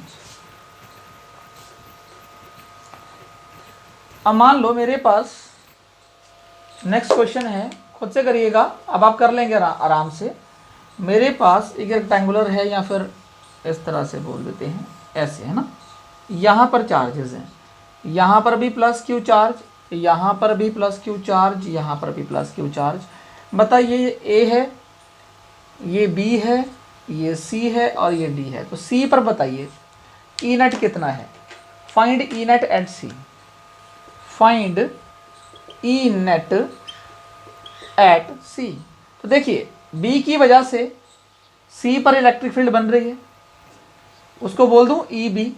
अब मान लो मेरे पास नेक्स्ट क्वेश्चन है, खुद से करिएगा, अब आप कर लेंगे आराम से। मेरे पास एक रेक्टेंगुलर है, या फिर इस तरह से बोल देते हैं, ऐसे है ना, यहाँ पर चार्जेस हैं, यहाँ पर भी प्लस क्यू चार्ज, यहाँ पर भी प्लस क्यू चार्ज, यहाँ पर भी प्लस क्यू चार्ज। बताइए ये ए है, ये बी है, ये सी है और ये डी है। तो सी पर बताइए ई नेट कितना है। Find E net at C, find E net at C. तो देखिए बी की वजह से सी पर इलेक्ट्रिक फील्ड बन रही है, उसको बोल दूं ई बी।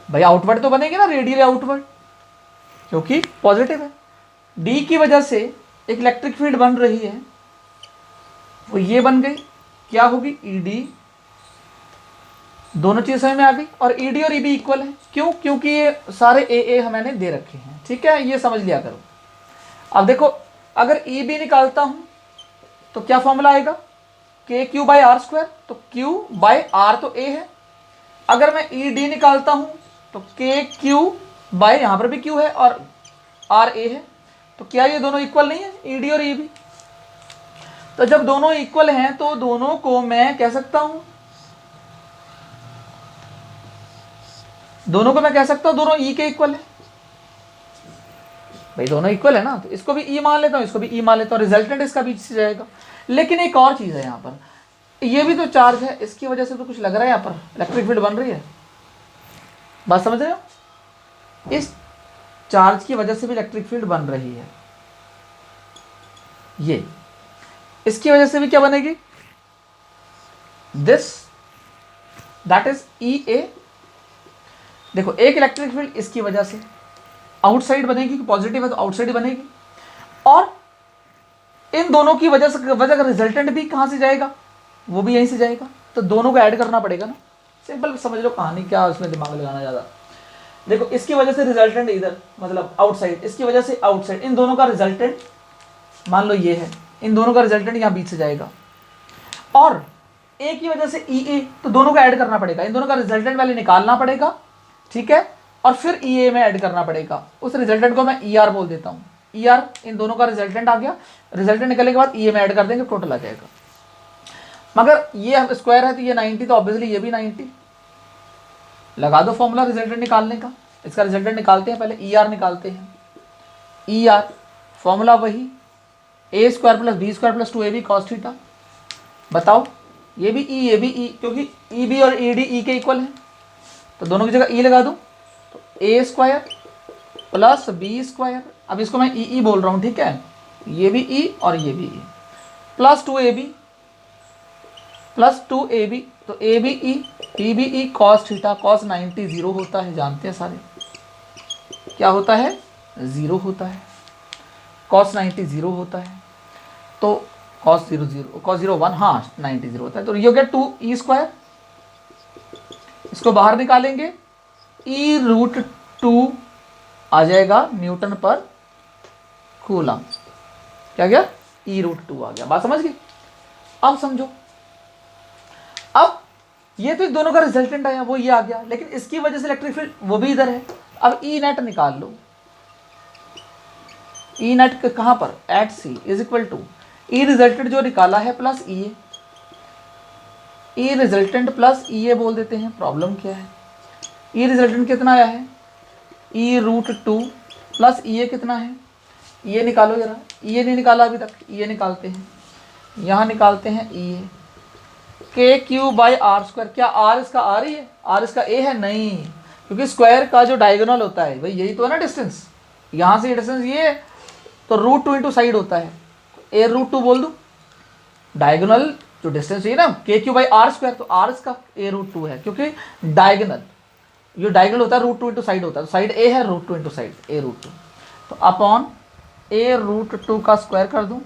भाई आउटवर्ड तो बनेगी ना, रेडियल आउटवर्ड, क्योंकि पॉजिटिव है। डी की वजह से एक इलेक्ट्रिक फील्ड बन रही है, वो ये बन गई, क्या होगी ई डी। दोनों चीज़ समझ में आ गई। और ई डी और ई बी इक्वल है, क्यों, क्योंकि ये सारे ए मैंने दे रखे हैं। ठीक है, ये समझ लिया करो। अब देखो अगर ई बी निकालता हूं तो क्या फॉर्मूला आएगा, के क्यू बाई आर स्क्वायर, तो क्यू बाई आर तो ए है। अगर मैं ई डी निकालता हूं तो के क्यू बाई, यहां पर भी क्यू है और आर ए है, तो क्या ये दोनों इक्वल नहीं है, ई डी और ई बी। तो जब दोनों इक्वल हैं तो दोनों को मैं कह सकता हूं, दोनों दोनों ई के इक्वल है। भाई दोनों इक्वल है ना, तो इसको भी ई मान लेता हूं, इसको भी ई मान लेता हूं, रिजल्टेंट इसका बीच से जाएगा। लेकिन एक और चीज है यहाँ पर, ये भी तो चार्ज है, इसकी वजह से तो कुछ लग रहा है, यहाँ पर इलेक्ट्रिक फील्ड बन रही है। बात समझ रहे हो, इस चार्ज की वजह से भी इलेक्ट्रिक फील्ड बन रही है। ये इसकी वजह से भी क्या बनेगी, दिस, दैट इज ई ए। देखो एक इलेक्ट्रिक फील्ड इसकी वजह से आउटसाइड बनेगी, पॉजिटिव है तो आउटसाइड बनेगी, और इन दोनों की वजह का रिजल्टेंट भी कहां से जाएगा, वो भी यहीं से जाएगा। तो दोनों को ऐड करना पड़ेगा ना, सिंपल समझ लो कहानी, क्या उसमें दिमाग लगाना ज़्यादा। देखो इसकी वजह से रिजल्टेंट इधर, मतलब आउटसाइड, इसकी वजह से आउटसाइड, इन दोनों का रिजल्टेंट मान लो ये है, इन दोनों का रिजल्टेंट यहाँ बीच से जाएगा। और ए की वजह से ई ए, तो दोनों को ऐड करना पड़ेगा, इन दोनों का रिजल्टेंट वैल्यू निकालना पड़ेगा। ठीक है, और फिर ई ए में ऐड करना पड़ेगा। उस रिजल्टेंट को मैं ई आर बोल देता हूँ। ई आर, इन दोनों का रिजल्टेंट आ गया, रिजल्टेंट निकलने के बाद ई ए में ऐड कर देंगे, टोटल आ जाएगा। मगर ये स्क्वायर है तो ये 90, तो ऑब्वियसली ये भी 90। लगा दो फॉर्मूला रिजल्टेंट निकालने का। इसका रिजल्टेंट निकालते हैं, पहले ई आर निकालते हैं। ई आर फॉर्मूला वही, A square plus B square plus 2ab cos theta. बताओ ये भी ई, ये भी ई, क्योंकि ई बी और ई डी ई के इक्वल है, तो दोनों की जगह ई लगा दूं, तो ए स्क्वायर प्लस बी स्क्वायर, अब इसको मैं ई बोल रहा हूँ। ठीक है, ये भी ई और ये भी ई, प्लस 2ab प्लस 2ab, तो ए बी भी E cos theta. Cos 90 zero होता है, जानते हैं सारे, क्या होता है, जीरो होता है। कॉस 90 जीरो होता है, तो कॉस 0 1, हाँ 90 जीरो होता है। तो ये हो गया 2e स्क्वायर, इसको बाहर निकालेंगे, e रूट 2 आ जाएगा न्यूटन पर कूलम। क्या गया, e रूट 2 आ गया। बात समझ गई। अब समझो, अब ये तो दोनों का रिजल्टेंट आया, वो ये आ गया, लेकिन इसकी वजह से इलेक्ट्रिक फील्ड वो भी इधर है। अब ई नेट निकाल लो, ई नेट कहाँ पर, at C is equal to E resultant जो निकाला है plus E A, E resultant plus E A बोल देते हैं। प्रॉब्लम क्या है, ई रिजल्टेंट कितना आया है, ई रूट 2 प्लस ई ए कितना है, ई ए निकालो जरा, ई ए नहीं निकाला अभी तक, ई ए निकालते हैं, यहाँ निकालते हैं ई ए, के क्यू बाई आर स्क्वायर। क्या आर इसका आर ही है, आर इसका ए है? नहीं, क्योंकि स्क्वायर का जो डायगोनल होता है भाई यही तो है ना डिस्टेंस, यहाँ से डिस्टेंस ये है, तो रूट टू इंटू साइड होता है, ए रूट टू बोल दूँ। डायगोनल जो डिस्टेंस है ना के क्यू बाई आर स्क्वायर, तो आर इसका ए रूट टू है, क्योंकि डायगोनल जो डायगोनल होता है रूट टू इंटू साइड होता है, तो साइड ए है, रूट टू इंटू साइड ए रूट टू, तो अपॉन ए रूट टू का स्क्वायर कर दूँ,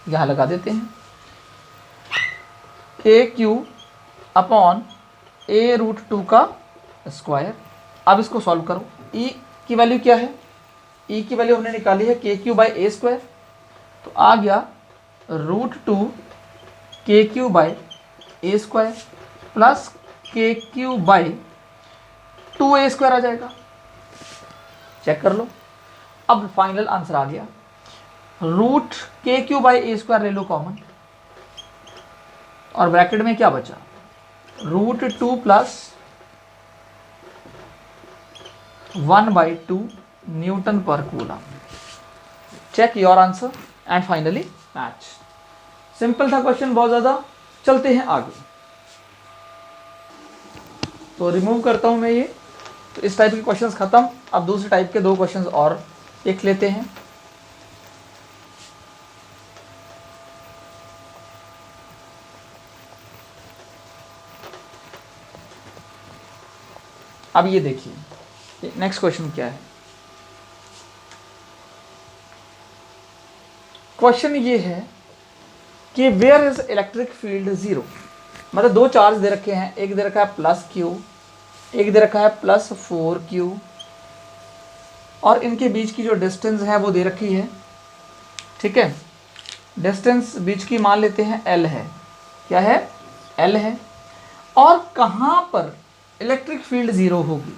यहाँ लगा देते हैं के क्यू अपॉन ए रूट टू का स्क्वायर। अब इसको सॉल्व करो, ई की वैल्यू क्या है, ई की वैल्यू हमने निकाली है k Q by A square, तो आ गया रूट टू के Q by A square plus K Q by two A square आ जाएगा। चेक कर लो, अब फाइनल आंसर आ गया, रूट के क्यू बाई ए स्क्वायर ले लो कॉमन, और ब्रैकेट में क्या बचा, रूट टू प्लस 1/2 न्यूटन पर coulomb. Check your answer and finally match. Simple था क्वेश्चन, बहुत ज़्यादा। चलते हैं आगे, तो रिमूव करता हूं मैं ये, तो इस टाइप के क्वेश्चंस खत्म। अब दूसरे टाइप के 2 क्वेश्चंस और देख लेते हैं। अब ये देखिए नेक्स्ट क्वेश्चन क्या है। क्वेश्चन ये है कि वेयर इज इलेक्ट्रिक फील्ड 0, मतलब 2 चार्ज दे रखे हैं, एक दे रखा है प्लस क्यू, एक दे रखा है प्लस 4q, और इनके बीच की जो डिस्टेंस है वो दे रखी है, ठीक है। डिस्टेंस बीच की मान लेते हैं l है, क्या है, l है। और कहाँ पर इलेक्ट्रिक फील्ड 0 होगी,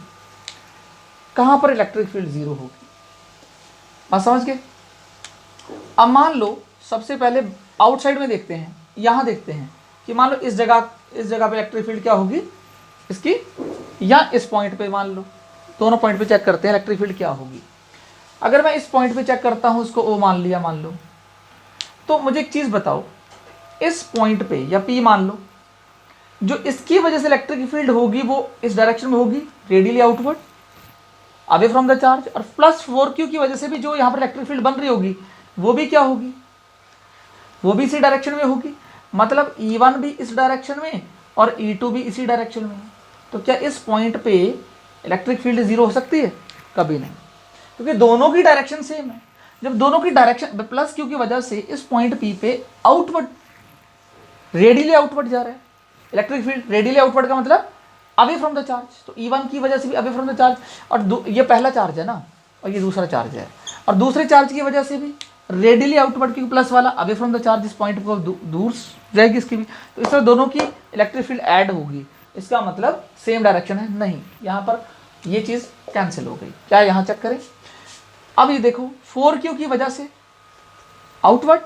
कहाँ पर इलेक्ट्रिक फील्ड 0 होगी, बात समझ गए। अब मान लो सबसे पहले आउटसाइड में देखते हैं, यहाँ देखते हैं कि मान लो इस जगह पे इलेक्ट्रिक फील्ड क्या होगी इसकी, या इस पॉइंट पे, मान लो दोनों पॉइंट पे चेक करते हैं इलेक्ट्रिक फील्ड क्या होगी। अगर मैं इस पॉइंट पे चेक करता हूँ, उसको O मान लिया, मान लो, तो मुझे एक चीज़ बताओ, इस पॉइंट पे या P मान लो, जो इसकी वजह से इलेक्ट्रिक फील्ड होगी वो इस डायरेक्शन में होगी, radially outward away from the charge, और प्लस 4q की वजह से भी जो यहाँ पर इलेक्ट्रिक फील्ड बन रही होगी वो भी क्या होगी, वो भी इसी डायरेक्शन में होगी। मतलब E1 भी इस डायरेक्शन में और E2 भी इसी डायरेक्शन में। तो क्या इस पॉइंट पे इलेक्ट्रिक फील्ड 0 हो सकती है? कभी नहीं, क्योंकि दोनों की डायरेक्शन सेम है। जब दोनों की डायरेक्शन प्लस क्यू की वजह से इस पॉइंट P पे आउटवर्ड, रेडियली आउटवर्ड जा रहा है इलेक्ट्रिक फील्ड। रेडियली आउटवर्ड का मतलब अवे फ्रॉम द चार्ज, तो E1 की वजह से भी अवे फ्रॉम द चार्ज, और ये पहला चार्ज है ना, और ये दूसरा चार्ज है, और दूसरे चार्ज की वजह से भी रेडियली आउटवर्ड, क्योंकि प्लस वाला अवे फ्रॉम द चार्ज इस पॉइंट को दूर जाएगी इसकी भी, तो इस तरह दोनों की इलेक्ट्रिक फील्ड ऐड होगी। इसका मतलब सेम डायरेक्शन है नहीं, यहाँ पर ये चीज़ कैंसिल हो गई। क्या यहाँ चेक करें, अब ये देखो 4q की वजह से आउटवर्ड,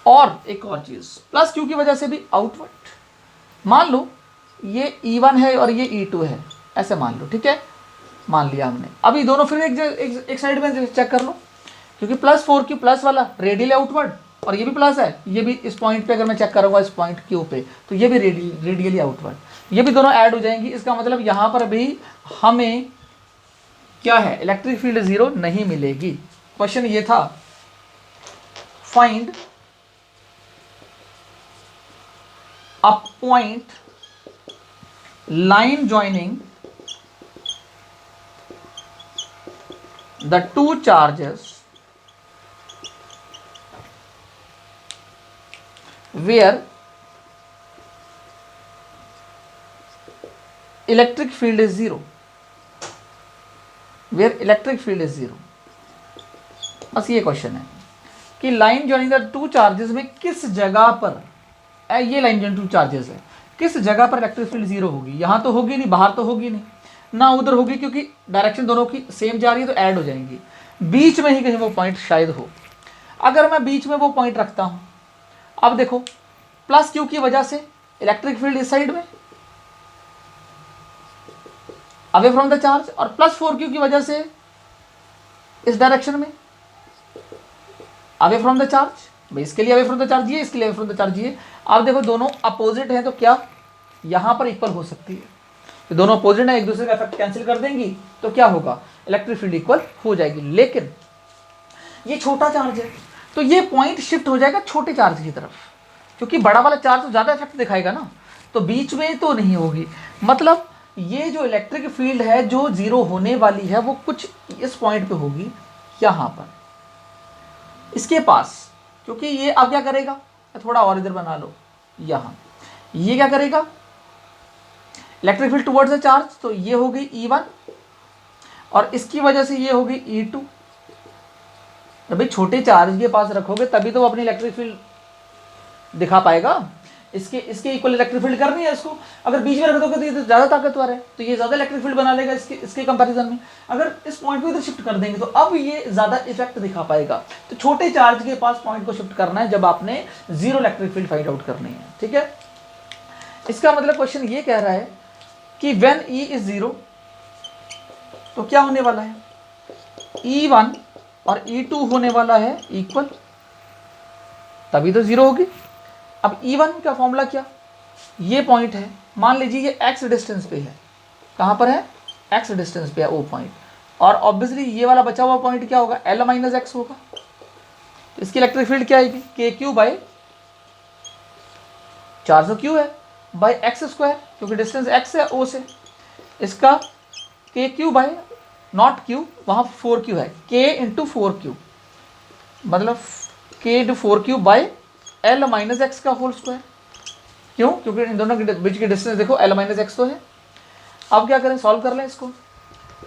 और एक और चीज़ प्लस q की वजह से भी आउटवर्ड। मान लो ये E1 है और ये E2 है, ऐसे मान लो, ठीक है, मान लिया हमने। अभी दोनों फिर एक साइड में चेक कर लो, क्योंकि प्लस 4q प्लस वाला रेडियली आउटवर्ड, और ये भी प्लस है, ये भी इस पॉइंट पे अगर मैं चेक करूँगा इस पॉइंट Q पे, तो ये भी रेडियली आउटवर्ड, ये भी दोनों ऐड हो जाएंगी। इसका मतलब यहाँ पर भी हमें क्या है, इलेक्ट्रिक फील्ड 0 नहीं मिलेगी। क्वेश्चन ये था, find a point line joining the 2 charges where electric field is 0, where electric field is 0। बस ये क्वेश्चन है कि लाइन जॉइनिंग द 2 चार्जेस में किस जगह पर, ये लाइन जॉइनिंग 2 चार्जेस है, किस जगह पर इलेक्ट्रिक फील्ड 0 होगी। यहाँ तो होगी नहीं, बाहर तो होगी नहीं, ना उधर होगी, क्योंकि डायरेक्शन दोनों की सेम जा रही है, तो ऐड हो जाएंगी। बीच में ही कहीं वो पॉइंट शायद हो। अगर मैं बीच में वो पॉइंट रखता हूँ, अब देखो प्लस क्यू की वजह से इलेक्ट्रिक फील्ड इस साइड में अवे फ्रॉम द चार्ज, और प्लस 4q की वजह से इस डायरेक्शन में अवे फ्रॉम द चार्ज, भाई इसके लिए अवे फ्रॉम द चार्ज ये, इसके लिए अवे फ्रॉम द चार्ज ये। अब देखो दोनों अपोजिट हैं तो क्या यहाँ पर इक्वल हो सकती है, तो दोनों अपोजिट हैं, एक दूसरे का इफेक्ट कैंसिल कर देंगी तो क्या होगा, इलेक्ट्रिक फील्ड इक्वल हो जाएगी। लेकिन ये छोटा चार्ज है तो ये पॉइंट शिफ्ट हो जाएगा छोटे चार्ज की तरफ, क्योंकि बड़ा वाला चार्ज तो ज़्यादा इफेक्ट दिखाएगा ना, तो बीच में तो नहीं होगी। मतलब ये जो इलेक्ट्रिक फील्ड है जो जीरो होने वाली है वो कुछ इस पॉइंट पे होगी, यहाँ पर इसके पास, क्योंकि ये अब क्या करेगा, थोड़ा और इधर बना लो, यहाँ ये क्या करेगा, electric field towards the charge, तो ये हो गई E1 और इसकी वजह से ये होगी E2। तो भाई छोटे चार्ज के पास रखोगे तभी तो वो अपनी इलेक्ट्रिक फील्ड दिखा पाएगा, इसके इक्वल इलेक्ट्रिक फील्ड करनी है इसको। अगर बीच में रख दोगे तो ये तो ज़्यादा ताकतवर है, तो ये ज़्यादा इलेक्ट्रिक फील्ड बना लेगा इसके कंपैरिजन में। अगर इस पॉइंट को इधर शिफ्ट कर देंगे तो अब ये ज़्यादा इफेक्ट दिखा पाएगा। तो छोटे चार्ज के पास पॉइंट को शिफ्ट करना है जब आपने zero electric field find out करनी है, ठीक है। इसका मतलब क्वेश्चन ये कह रहा है कि व्हेन E इज जीरो तो क्या होने वाला है, E1 और E2 होने वाला है इक्वल, तभी तो जीरो होगी। अब E1 का फॉर्मूला क्या, ये पॉइंट है, मान लीजिए ये x डिस्टेंस पे है, कहाँ पर है, x डिस्टेंस पे है वो पॉइंट, और ऑब्वियसली ये वाला बचा हुआ पॉइंट क्या होगा, L माइनस एक्स होगा। तो इसकी इलेक्ट्रिक फील्ड क्या आएगी, KQ बाई 400 Q है बाई एक्स स्क्वायर, क्योंकि डिस्टेंस x है O से, इसका KQ बाई नॉट Q, वहाँ 4Q है, K इंटू 4Q, मतलब K into 4Q by L minus x का होल स्क्वायर। क्यों, क्योंकि इन दोनों के बीच की डिस्टेंस देखो L माइनस एक्स तो है। अब क्या करें, सॉल्व कर लें इसको,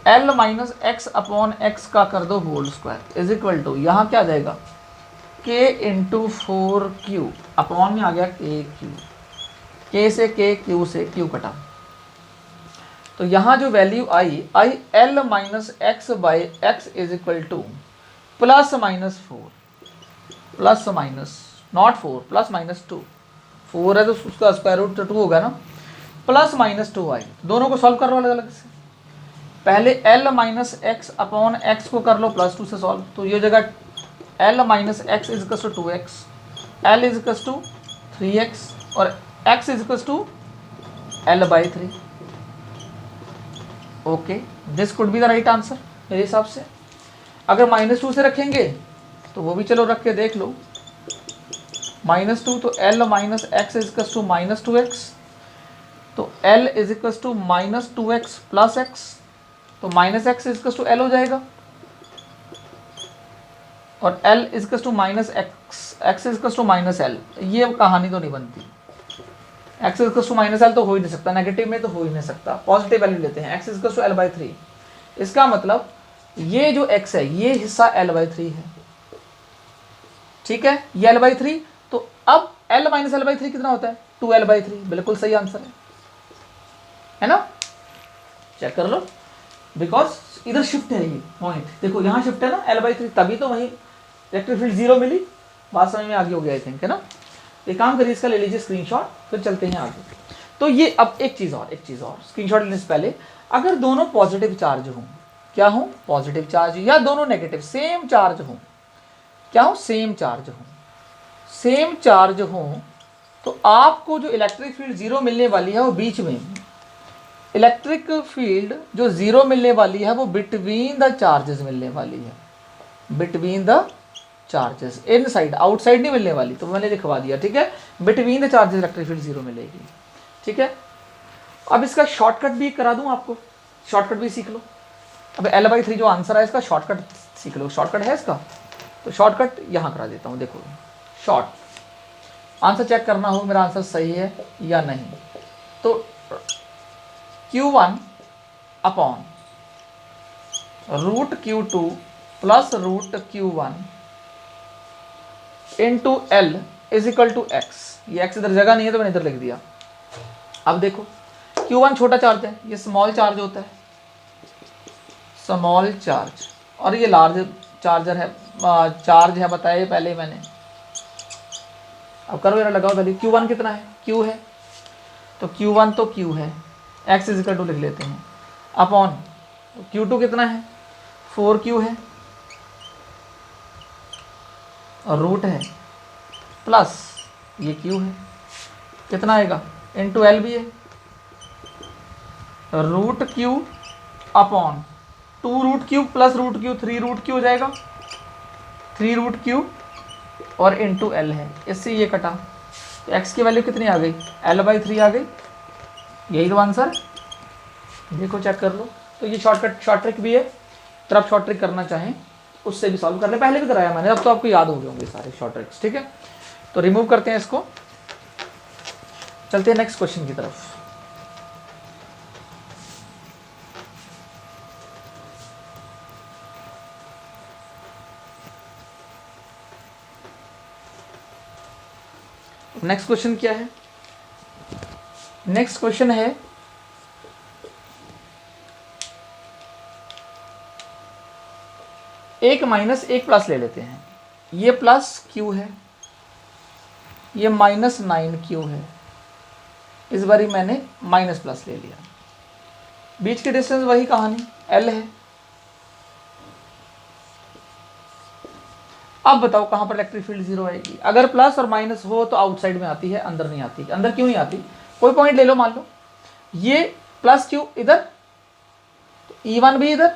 L minus x upon x का कर दो whole square is equal to, यहाँ क्या आ जाएगा, K इंटू 4Q अपॉन में आ गया KQ, K से K, Q से Q कटा, तो यहाँ जो value I L minus x by x is equal two plus minus 4, plus minus not 4, plus minus 2, 4 है तो उसका स्क्वायर रूट 2 होगा ना, प्लस माइनस 2 आई। दोनों को सॉल्व कर लो अलग अलग से, पहले L minus x upon x को कर लो प्लस 2 से सॉल्व, तो ये जगह L minus x is equal to 2x, L is equal to 3x और x is equal to L by 3। Okay, this could be the right answer मेरे हिसाब से। अगर -2 से रखेंगे तो वो भी चलो रख के देख लो, -2 तो L minus x is equal to -2x, तो L is equal to -2x plus x, तो -x is equal to L हो जाएगा, और L is equal to -x is equal to -L। ये कहानी तो नहीं बनती, x is equal to -L तो हो ही नहीं सकता, नेगेटिव में तो हो ही नहीं सकता। पॉजिटिव वैल्यू लेते हैं, x is equal to L by 3, इसका मतलब ये जो x है ये हिस्सा L बाई 3 है, ठीक है, ये L बाई 3, तो अब L माइनस L बाई 3 कितना होता है, 2L बाई 3, बिल्कुल सही आंसर है ना, चेक कर लो, बिकॉज इधर शिफ्ट है, ये पॉइंट देखो यहाँ शिफ्ट है ना L बाई 3, तभी तो वही इलेक्ट्रिक फील्ड जीरो मिली। बात समझ में आगे हो गया आई थिंक, है ना। एक काम करिए, इसका ले लीजिए स्क्रीनशॉट, फिर चलते हैं आगे। तो ये अब एक चीज़ और स्क्रीनशॉट लेने से पहले, अगर दोनों पॉजिटिव चार्ज हों, क्या हो, पॉजिटिव चार्ज, या दोनों नेगेटिव सेम चार्ज हों, क्या हो, सेम चार्ज हो, तो आपको जो इलेक्ट्रिक फील्ड जीरो मिलने वाली है वो बीच में, इलेक्ट्रिक फील्ड जो जीरो मिलने वाली है वो बिटवीन द चार्जेस मिलने वाली है, between the charges, inside outside नहीं मिलने वाली, तो मैंने लिखवा दिया, ठीक है, between the charges electric field zero मिलेगी, ठीक है। अब इसका शॉर्टकट भी करा दूं आपको, शॉर्टकट भी सीख लो। अब L बाई 3 जो आंसर है इसका शॉर्टकट सीख लो, शॉर्टकट है इसका, तो शॉर्टकट यहाँ करा देता हूँ। देखो शॉर्ट आंसर चेक करना हो मेरा आंसर सही है या नहीं, तो Q1 upon root Q2 plus root Q1 into L is equal to x, ये एक्स इधर जगह नहीं है तो मैंने इधर लिख दिया। अब देखो Q1 छोटा चार्ज है, ये स्मॉल चार्ज होता है, स्मॉल चार्ज, और ये लार्ज चार्जर है, चार्ज है बताया पहले मैंने। अब करो जरा, लगाओ पहले, Q1 कितना है, Q है, तो Q1 तो Q है, x इज इक्वल टू लिख लेते हैं, अपॉन Q2 कितना है, 4Q है, और रूट है प्लस ये क्यू है, कितना आएगा इंटू एल भी है, root q upon 2 root q plus root q 3 root q हो जाएगा, 3 रूट क्यू और इंटू एल है, इससे ये कटा तो एक्स की वैल्यू कितनी आ गई, L/3 आ गई। यही तो आंसर, देखो चेक कर लो। तो ये शॉर्ट ट्रिक भी है, तो आप शॉर्ट ट्रिक करना चाहें उससे भी सॉल्व कर ले, पहले भी कराया मैंने, अब तो आपको याद हो गए होंगे सारे शॉर्ट ट्रिक्स। ठीक है, तो रिमूव करते हैं इसको, चलते हैं नेक्स्ट क्वेश्चन की तरफ। नेक्स्ट क्वेश्चन क्या है, नेक्स्ट क्वेश्चन है एक माइनस एक प्लस ले लेते हैं, ये प्लस क्यू है, ये -9q है, इस बारी मैंने माइनस प्लस ले लिया, बीच की डिस्टेंस वही कहानी L है। अब बताओ कहाँ पर इलेक्ट्रिक फील्ड 0 आएगी, अगर प्लस और माइनस हो तो आउटसाइड में आती है, अंदर नहीं आती। अंदर क्यों नहीं आती, कोई पॉइंट ले लो, मान लो ये प्लस क्यू इधर, तो E1 भी इधर,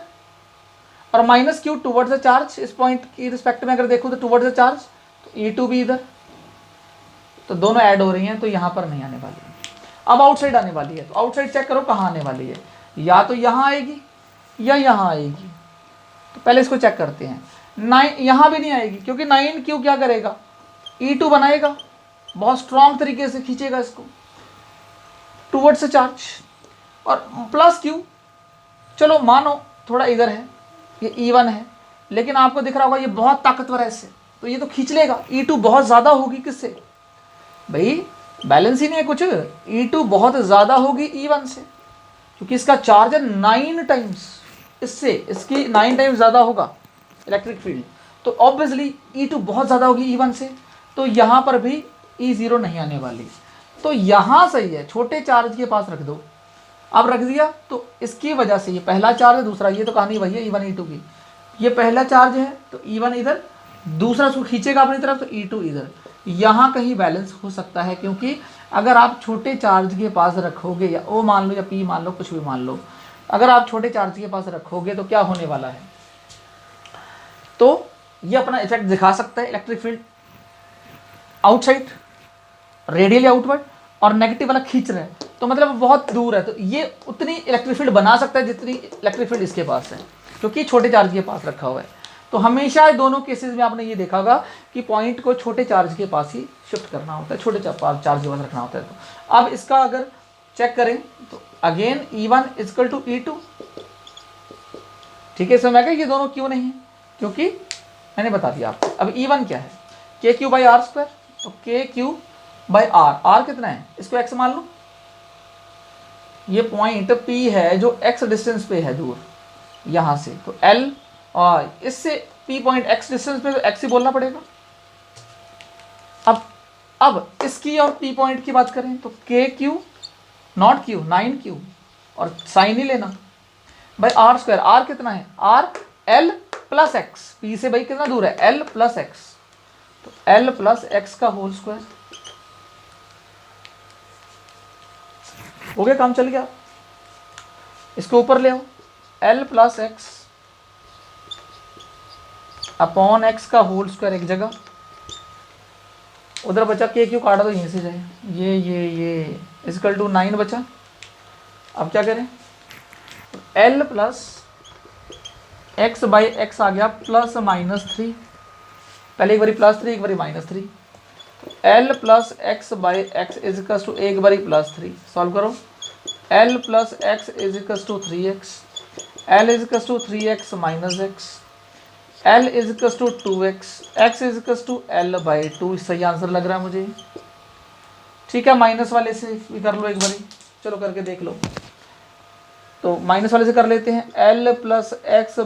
और minus Q towards the charge, इस पॉइंट की रिस्पेक्ट में अगर देखो तो टुवर्ड्स द चार्ज, तो E2 भी इधर, तो दोनों ऐड हो रही हैं, तो यहाँ पर नहीं आने वाली है। अब आउटसाइड आने वाली है, तो आउटसाइड चेक करो कहाँ आने वाली है, या तो यहाँ आएगी या यहाँ आएगी। तो पहले इसको चेक करते हैं, 9 यहाँ भी नहीं आएगी, क्योंकि 9q क्या करेगा, E2 बनाएगा, बहुत स्ट्रॉन्ग तरीके से खींचेगा इसको टुवर्ड्स द चार्ज। और प्लस क्यू चलो मानो थोड़ा इधर है, ये E1 है, लेकिन आपको दिख रहा होगा ये बहुत ताकतवर है इससे, तो ये तो खींच लेगा। E2 बहुत ज़्यादा होगी किससे, भाई बैलेंस ही नहीं है कुछ, E2 बहुत ज़्यादा होगी E1 से, क्योंकि इसका चार्ज है 9 टाइम्स इससे, इसकी 9 टाइम्स ज़्यादा होगा इलेक्ट्रिक फील्ड, तो ऑब्वियसली E2 बहुत ज़्यादा होगी E1 से, तो यहाँ पर भी E0 नहीं आने वाली। तो यहाँ सही है, छोटे चार्ज के पास रख दो, अब रख दिया तो इसकी वजह से ये पहला चार्ज है, दूसरा ये तो कहानी वही है E1 E2 की, ये पहला चार्ज है तो E1 इधर, दूसरा उसको खींचेगा अपनी तरफ तो E2 इधर, यहाँ कहीं बैलेंस हो सकता है। क्योंकि अगर आप छोटे चार्ज के पास रखोगे, या O मान लो या P मान लो, कुछ भी मान लो, अगर आप छोटे चार्ज के पास रखोगे तो क्या होने वाला है, तो ये अपना इफेक्ट दिखा सकता है electric field outside, radially outward, और नेगेटिव वाला खींच रहा है, तो मतलब बहुत दूर है, तो ये उतनी इलेक्ट्रिक फील्ड बना सकता है जितनी इलेक्ट्रिक फील्ड इसके पास है, क्योंकि छोटे चार्ज के पास रखा हुआ है। तो हमेशा दोनों केसेस में आपने ये देखा होगा कि पॉइंट को छोटे चार्ज के पास ही शिफ्ट करना होता है, छोटे चार्ज के पास रखना होता है। तो अब इसका अगर चेक करें तो अगेन E1 = E2, ठीक है, समझ में ये दोनों क्यों नहीं है, क्योंकि मैंने बता दिया आपको। अब E1 क्या है, KQ/R², तो KQ/R, R कितना है, इसको x मान लो, ये पॉइंट P है जो x डिस्टेंस पे है दूर यहाँ से, तो L, और इससे P पॉइंट x डिस्टेंस पे, तो x ही बोलना पड़ेगा। अब इसकी और P पॉइंट की बात करें तो KQ नॉट Q 9Q, और साइन ही लेना भाई R², R कितना है, R L + x, P से भाई कितना दूर है, L + x, तो L + x का होल स्क्वायर, हो गया, काम चल गया। इसको ऊपर ले आओ, L + x अपॉन x का होल स्क्वायर एक जगह, उधर बचा KQ काटा तो यहीं से जाए, ये = 9 बचा। अब क्या करें, L + x/x आ गया +-3, पहले एक बारी +3 एक बारी -3, L + x/x = एक बारी +3, सॉल्व करो, L + x = 3x, L = 3x - x, L = 2x, x = L/2, सही आंसर लग रहा है मुझे। ठीक है, माइनस वाले से भी कर लो एक बारी, चलो करके देख लो, तो माइनस वाले से कर लेते हैं। L + x/x =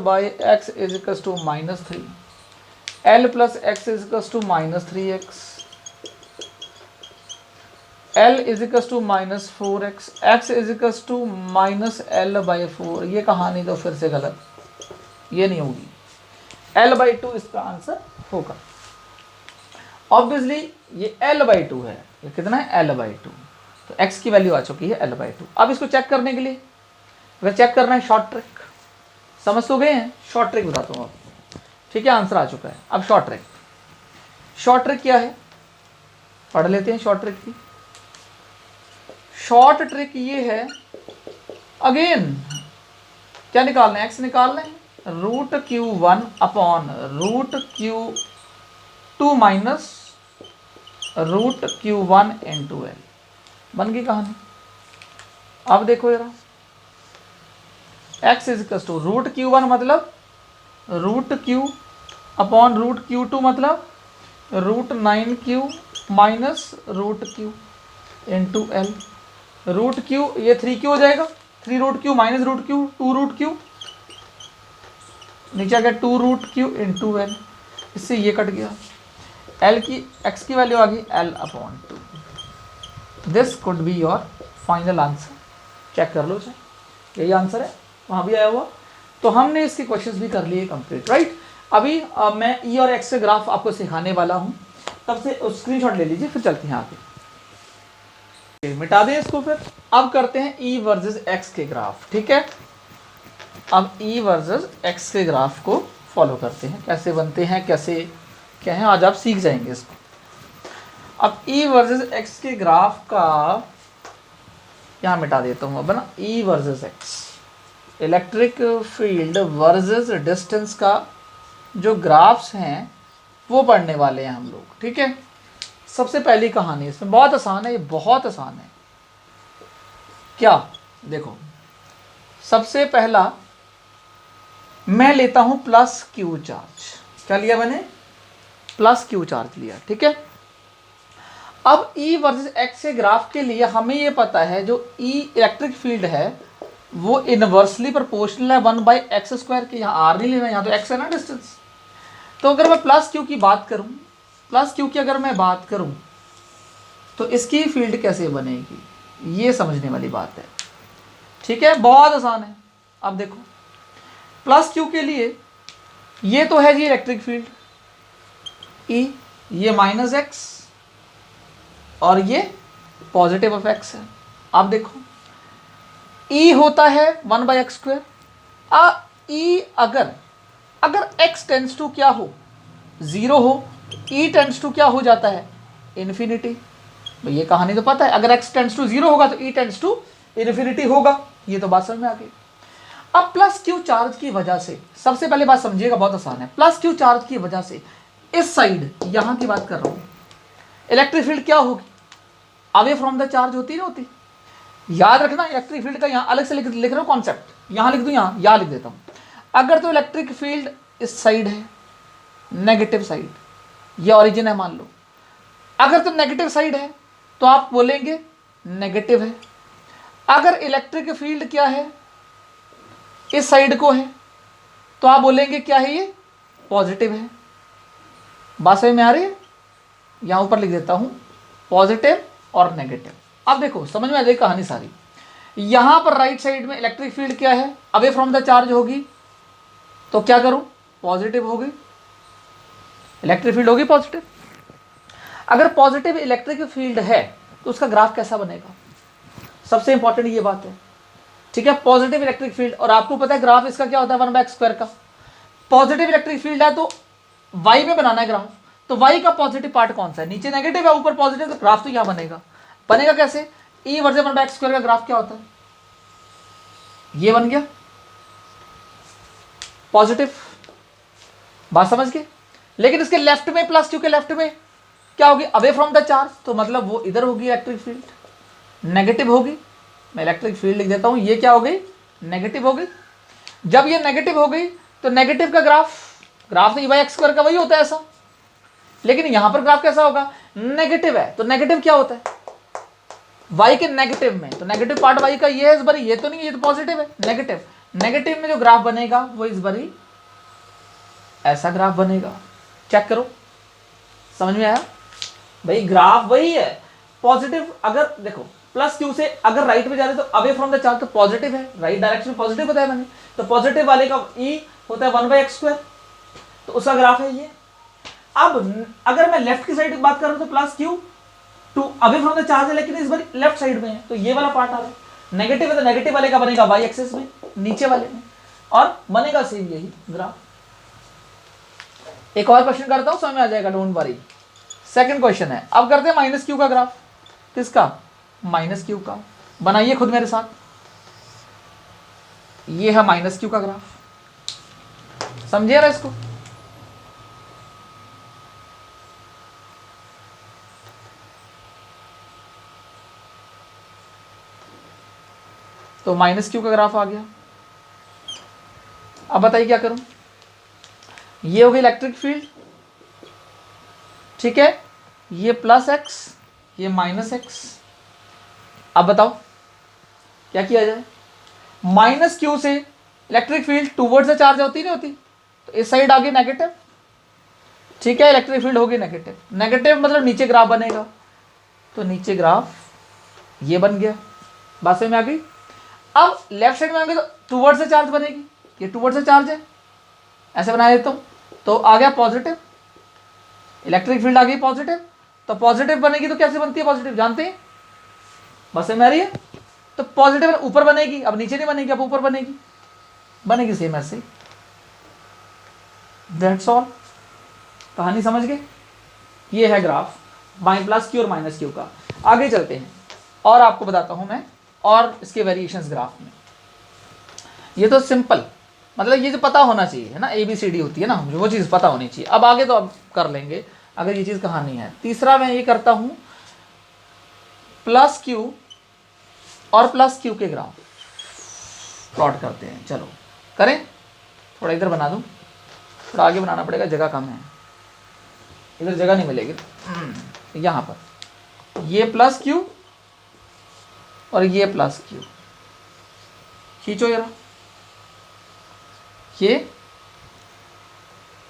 -3, L + x = -3x, L = -4x, x = -L/4, ये कहानी तो फिर से गलत, ये नहीं होगी, L/2 इसका आंसर होगा। ऑब्वियसली ये L/2 है, ये कितना है L/2, तो x की वैल्यू आ चुकी है L/2। अब इसको चेक करने के लिए अगर चेक करना है शॉर्ट ट्रिक, समझ तो गए हैं, शॉर्ट ट्रिक बताता हूँ आपको, ठीक है, आंसर आ चुका है। अब शॉर्ट ट्रिक क्या है, पढ़ लेते हैं शॉर्ट ट्रिक की। शॉर्ट ट्रिक ये है, अगेन क्या निकालना है, x निकालना है, √Q1 upon √Q2 minus √Q1 into L, बन गई कहानी। अब देखो जरा, x is equal to √Q1 मतलब √Q अपॉन √Q2 मतलब √9Q minus √Q into L। √Q ये 3Q हो जाएगा, 3√Q माइनस √Q 2√Q, नीचे आ गया 2√Q इंटू L, इससे ये कट गया, L की x की वैल्यू आ गई L/2। This could be your final answer, check कर लो चाहे, यही आंसर है, वहाँ भी आया हुआ। तो हमने इसके क्वेश्चंस भी कर लिए कंप्लीट, राइट। अभी मैं ई और एक्स के ग्राफ आपको सिखाने वाला हूँ, तब से स्क्रीनशॉट ले लीजिए, फिर चलते हैं आगे। मिटा दें इसको, फिर अब करते हैं ई वर्सेस एक्स के ग्राफ, ठीक है। अब ई वर्सेस एक्स के ग्राफ को फॉलो करते हैं, कैसे बनते हैं, कैसे क्या है, आज आप सीख जाएंगे इसको। अब ई वर्सेस एक्स के ग्राफ का यहाँ मिटा देता हूँ अब ना, E versus x, electric field versus distance का जो ग्राफ्स हैं वो पढ़ने वाले हैं हम लोग, ठीक है। सबसे पहली कहानी इसमें बहुत आसान है, ये बहुत आसान है। क्या, देखो सबसे पहला मैं लेता हूं +Q चार्ज, क्या लिया मैंने, +Q चार्ज लिया, ठीक है। अब E वर्सेस X के ग्राफ के लिए हमें ये पता है जो E इलेक्ट्रिक फील्ड है वो इनवर्सली प्रोपोर्शनल है 1/x² के, यहाँ r नहीं लेना, यहाँ तो x है ना डिस्टेंस। तो अगर मैं +Q की बात करूँ, +Q की अगर मैं बात करूँ तो इसकी फील्ड कैसे बनेगी, ये समझने वाली बात है, ठीक है, बहुत आसान है। अब देखो +Q के लिए ये तो है जी इलेक्ट्रिक फील्ड E, ये -x और ये पॉजिटिव ऑफ x है। अब देखो E होता है 1/x², E अगर x टेंस टू क्या हो, 0 हो, E टेंस टू क्या हो जाता है, इन्फिनिटी। ये कहानी तो पता है, अगर x टेंस टू 0 होगा तो E टेंस टू इन्फिनिटी होगा, ये तो बात समझ में आ गई। अब +Q चार्ज की वजह से, सबसे पहले बात समझिएगा, बहुत आसान है, +Q चार्ज की वजह से इस साइड, यहां की बात कर रहा हूं, इलेक्ट्रिक फील्ड क्या होगी, अवे फ्रॉम द चार्ज होती ना होती। याद रखना इलेक्ट्रिक फील्ड का यहाँ अलग से लिख रहा हूँ कॉन्सेप्ट, यहाँ लिख दूँ, यहाँ लिख देता हूँ। अगर तो इलेक्ट्रिक फील्ड इस साइड है, नेगेटिव साइड, ये ओरिजिन है मान लो, अगर तो नेगेटिव साइड है तो आप बोलेंगे नेगेटिव है। अगर इलेक्ट्रिक फील्ड क्या है, इस साइड को है, तो आप बोलेंगे क्या है, ये पॉजिटिव है। बात समझ में आ रही है, यहाँ ऊपर लिख देता हूँ पॉजिटिव और नेगेटिव। अब देखो समझ में आ जाएगी कहानी सारी। यहाँ पर राइट साइड में इलेक्ट्रिक फील्ड क्या है, अवे फ्रॉम द चार्ज होगी, तो क्या करूँ, पॉजिटिव होगी, इलेक्ट्रिक फील्ड होगी पॉजिटिव। अगर पॉजिटिव इलेक्ट्रिक फील्ड है तो उसका ग्राफ कैसा बनेगा, सबसे इंपॉर्टेंट ये बात है, ठीक है। पॉजिटिव इलेक्ट्रिक फील्ड, और आपको पता है ग्राफ इसका क्या होता है, 1/x² का। पॉजिटिव इलेक्ट्रिक फील्ड है तो y में बनाना है ग्राफ, तो y का पॉजिटिव पार्ट कौन सा है, नीचे नेगेटिव है ऊपर पॉजिटिव, तो ग्राफ तो यहाँ बनेगा कैसे, E वर्सेस 1/x² का ग्राफ क्या होता है, ये बन गया पॉजिटिव, बात समझ गए। लेकिन इसके लेफ्ट में, +Q के लेफ्ट में क्या होगी, अवे फ्रॉम द चार्ज, तो मतलब वो इधर होगी इलेक्ट्रिक फील्ड, नेगेटिव होगी। मैं इलेक्ट्रिक फील्ड लिख देता हूं, ये क्या हो गई, नेगेटिव हो गई। जब ये नेगेटिव हो गई तो नेगेटिव का ग्राफ तो E/x² का वही होता है ऐसा, लेकिन यहां पर ग्राफ कैसा होगा, नेगेटिव है, तो नेगेटिव क्या होता है, y के नेगेटिव में, तो नेगेटिव पार्ट y का ये है इस बारी, ये तो नहीं, ये तो पॉजिटिव है, नेगेटिव में जो ग्राफ बनेगा वो इस बारी ऐसा ग्राफ बनेगा। चेक करो, समझ में आया भाई, ग्राफ वही है पॉजिटिव। अगर देखो +Q से अगर राइट में जा रहे तो अवे फ्रॉम द चार्ज तो पॉजिटिव है, राइट डायरेक्शन में पॉजिटिव बताया मैंने, तो पॉजिटिव वाले का E होता है 1/x², तो उसका ग्राफ है ये। अब अगर मैं लेफ्ट की साइड की बात कर रहा हूं तो plus q two away from the charge है, लेकिन इस बार लेफ्ट साइड में है, तो ये वाला पार्ट आ रहा है। नेगेटिव है तो नेगेटिव वाले का बनेगा वाई एक्सेस में, नीचे वाले में, और बनेगा सेम यही ग्राफ। एक और क्वेश्चन करता हूं, समझ में आ जाएगा, डोंट वरी। सेकंड क्वेश्चन है, अब करते हैं माइनस क्यू का ग्राफ। किसका? माइनस क्यू का। बनाइए खुद मेरे साथ। ये है माइनस क्यू का ग्राफ, समझिए ना इसको। तो माइनस क्यू का ग्राफ आ गया। अब बताइए क्या करूं। ये हो गई इलेक्ट्रिक फील्ड, ठीक है, ये प्लस एक्स, ये माइनस एक्स। अब बताओ क्या किया जाए। माइनस क्यू से electric field towards the charge होती नहीं होती, तो इस साइड आ गई नेगेटिव, ठीक है, इलेक्ट्रिक फील्ड होगी नेगेटिव। नेगेटिव मतलब नीचे ग्राफ बनेगा, तो नीचे ग्राफ ये बन गया। बात समझ में आ गई। अब लेफ्ट साइड में आएंगे तो टूवर्ड्स द चार्ज बनेगी, ये टूवर्ड्स द चार्ज है, ऐसे बना देता हूं, तो आ गया पॉजिटिव, इलेक्ट्रिक फील्ड आ गई पॉजिटिव, तो पॉजिटिव बनेगी तो कैसे बनती है पॉजिटिव, जानते हैं, बस समझ में आ रही है। तो पॉजिटिव ऊपर बनेगी, अब नीचे नहीं बनेगी, अब ऊपर बनेगी, बनेगी सेम ऐसे। दैट्स ऑल, कहानी समझ गए। ये है ग्राफ प्लस क्यू और माइनस क्यू का। आगे चलते हैं और आपको बताता हूं मैं और इसके वेरिएशंस ग्राफ में। ये तो सिंपल, मतलब ये जो पता होना चाहिए है ना, ABCD होती है ना, वो चीज़ पता होनी चाहिए। अब आगे तो अब कर लेंगे अगर ये चीज़ कहानी है। तीसरा मैं ये करता हूं, प्लस क्यू और प्लस क्यू के ग्राफ प्लॉट करते हैं। चलो करें, थोड़ा इधर बना दूं, थोड़ा आगे बनाना पड़ेगा, जगह कम है, इधर जगह नहीं मिलेगी। यहाँ पर ये प्लस क्यू और ये प्लस क्यू, खींचो जरा, ये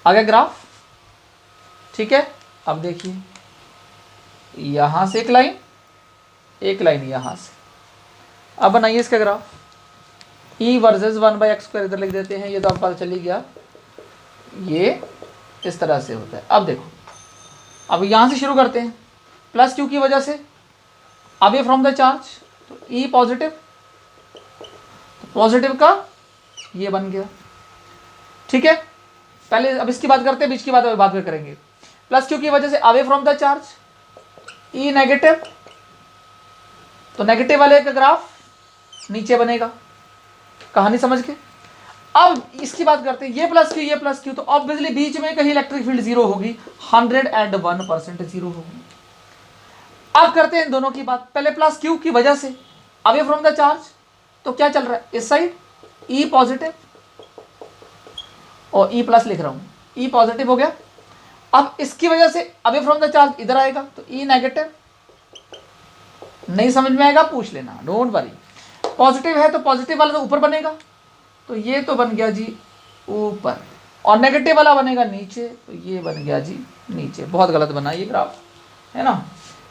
आगे ग्राफ, ठीक है। अब देखिए यहां से एक लाइन यहां से। अब बनाइए इसका ग्राफ, E वर्सेस 1/x² इधर लिख देते हैं, ये तो अब पता चल ही गया, ये इस तरह से होता है। अब देखो, अब यहां से शुरू करते हैं, प्लस क्यू की वजह से अवे फ्रॉम द चार्ज, तो E पॉजिटिव, तो पॉजिटिव का ये बन गया, ठीक है। पहले अब इसकी बात करते हैं, बीच की बात बाद में करेंगे। प्लस क्यू की वजह से away from the charge, E negative, तो नेगेटिव वाले का ग्राफ नीचे बनेगा, कहानी समझ के। अब इसकी बात करते हैं, ये प्लस क्यू, तो ऑब्वियसली बीच में कहीं इलेक्ट्रिक फील्ड जीरो होगी, 101% जीरो होगी। अब करते हैं इन दोनों की बात। पहले प्लस क्यू की वजह से अवे फ्रॉम द चार्ज, तो क्या चल रहा है, इस साइड E पॉजिटिव और E प्लस लिख रहा हूं, E पॉजिटिव हो गया। अब इसकी वजह से अवे फ्रॉम द चार्ज इधर आएगा, तो E नेगेटिव। नहीं समझ में आएगा पूछ लेना, डोंट वरी। पॉजिटिव है तो पॉजिटिव वाला तो ऊपर बनेगा, तो ये तो बन गया जी ऊपर, और नेगेटिव वाला बनेगा नीचे, तो ये बन गया जी नीचे। बहुत गलत बना ये ग्राफ, है ना,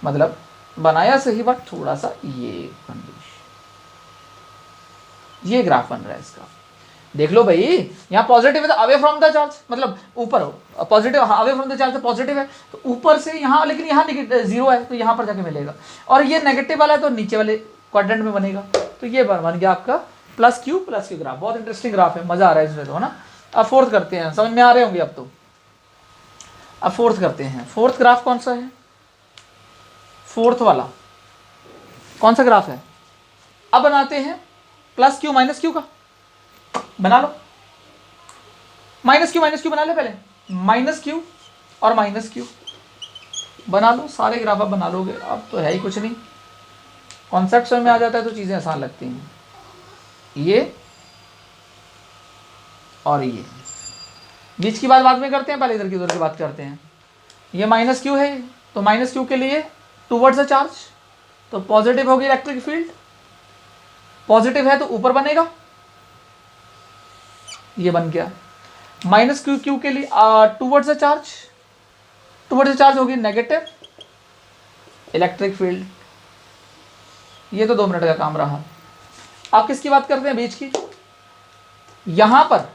मतलब बनाया सही बट थोड़ा सा ये कंडीशन, ये ग्राफ बन रहा है इसका। देख लो भाई, यहाँ पॉजिटिव है तो अवे फ्रॉम द चार्ज, मतलब ऊपर हो, positive away from the charge तो पॉजिटिव है, तो ऊपर से यहाँ, लेकिन यहाँ जीरो है तो यहाँ पर जाके मिलेगा, और ये नेगेटिव वाला है तो नीचे वाले क्वाड्रेंट में बनेगा। तो ये बन गया आपका प्लस क्यू ग्राफ। बहुत इंटरेस्टिंग ग्राफ है, मजा आ रहा है इसमें तो, है ना। अब फोर्थ करते हैं, समझ में आ रहे होंगे अब तो। अब फोर्थ करते हैं। फोर्थ ग्राफ कौन सा है, फोर्थ वाला कौन सा ग्राफ है। अब बनाते हैं प्लस क्यू माइनस क्यू का, बना लो। माइनस क्यू बना ले पहले, माइनस क्यू और माइनस क्यू बना लो, सारे ग्राफ आप बना लोगे। अब तो है ही कुछ नहीं, कॉन्सेप्ट समझ में आ जाता है तो चीज़ें आसान लगती हैं। ये और ये बीच की बात बाद में करते हैं, पहले इधर की उधर की बात करते हैं। ये माइनस क्यू है, तो माइनस क्यू के लिए टूवर्ड्स द चार्ज, तो पॉजिटिव होगी इलेक्ट्रिक फील्ड, पॉजिटिव है तो ऊपर बनेगा, ये बन गया। माइनस क्यू के लिए टूवर्ड्स द चार्ज होगी नेगेटिव इलेक्ट्रिक फील्ड, ये तो 2 मिनट का काम रहा। आप किसकी बात करते हैं, बीच की। यहां पर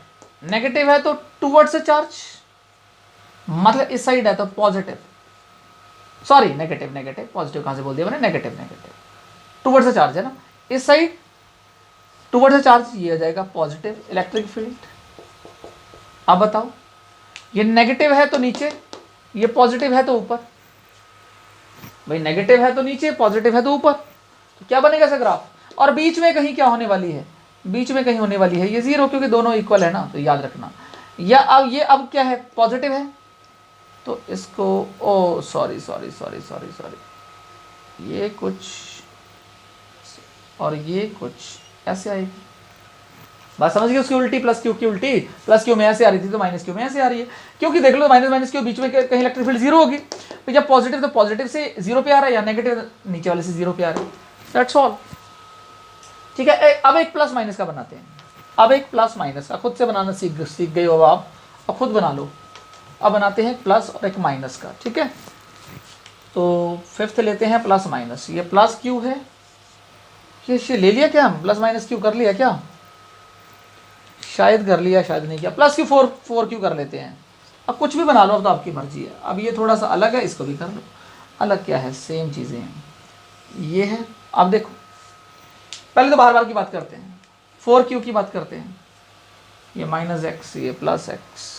नेगेटिव है तो टूवर्ड्स द चार्ज, मतलब इस साइड है तो positive, sorry negative, negative positive कहां से बोल दिया मैंने, negative, negative towards the charge है ना, इस साइड टुवर्ड्स द चार्ज, ये आ जाएगा पॉजिटिव इलेक्ट्रिक फील्ड। अब बताओ, ये नेगेटिव है तो नीचे, ये पॉजिटिव है तो ऊपर, भाई नेगेटिव है तो नीचे, पॉजिटिव है तो ऊपर, तो क्या बनेगा ऐसा ग्राफ। और बीच में कहीं क्या होने वाली है, बीच में कहीं होने वाली है ये जीरो, क्योंकि दोनों इक्वल है ना, तो याद रखना। या अब ये अब क्या है, पॉजिटिव है, तो इसको oh sorry sorry sorry sorry sorry, ये कुछ और ये कुछ ऐसे आएगी, बात समझ गए। उसकी उल्टी प्लस क्यू की उल्टी, प्लस क्यू में ऐसे आ रही थी तो माइनस क्यू में ऐसे आ रही है, क्योंकि देख लो माइनस माइनस क्यू बीच में कहीं इलेक्ट्रिक फील्ड जीरो होगी, तो जब पॉजिटिव तो पॉजिटिव से जीरो पे आ रहा है, या नेगेटिव नीचे वाले से जीरो पे आ रहा है, दैट्स ऑल। ठीक है, अब एक प्लस माइनस का बनाते हैं, अब एक प्लस माइनस का खुद से बनाना सीख गए हो आप, अब खुद बना लो। अब बनाते हैं प्लस और एक माइनस का, ठीक है। तो फिफ्थ लेते हैं प्लस माइनस, ये प्लस क्यू है, ये ले लिया क्या हम, प्लस माइनस क्यू कर लिया क्या, शायद कर लिया शायद नहीं किया, प्लस क्यू फोर क्यू कर लेते हैं। अब कुछ भी बना लो, अब तो आपकी मर्जी है। अब ये थोड़ा सा अलग है, इसको भी कर लो। अलग क्या है, सेम चीज़ें हैं, ये है। अब देखो पहले तो बार बार की बात करते हैं, 4q की बात करते हैं, ये माइनस एक्स, ये प्लस एक्स,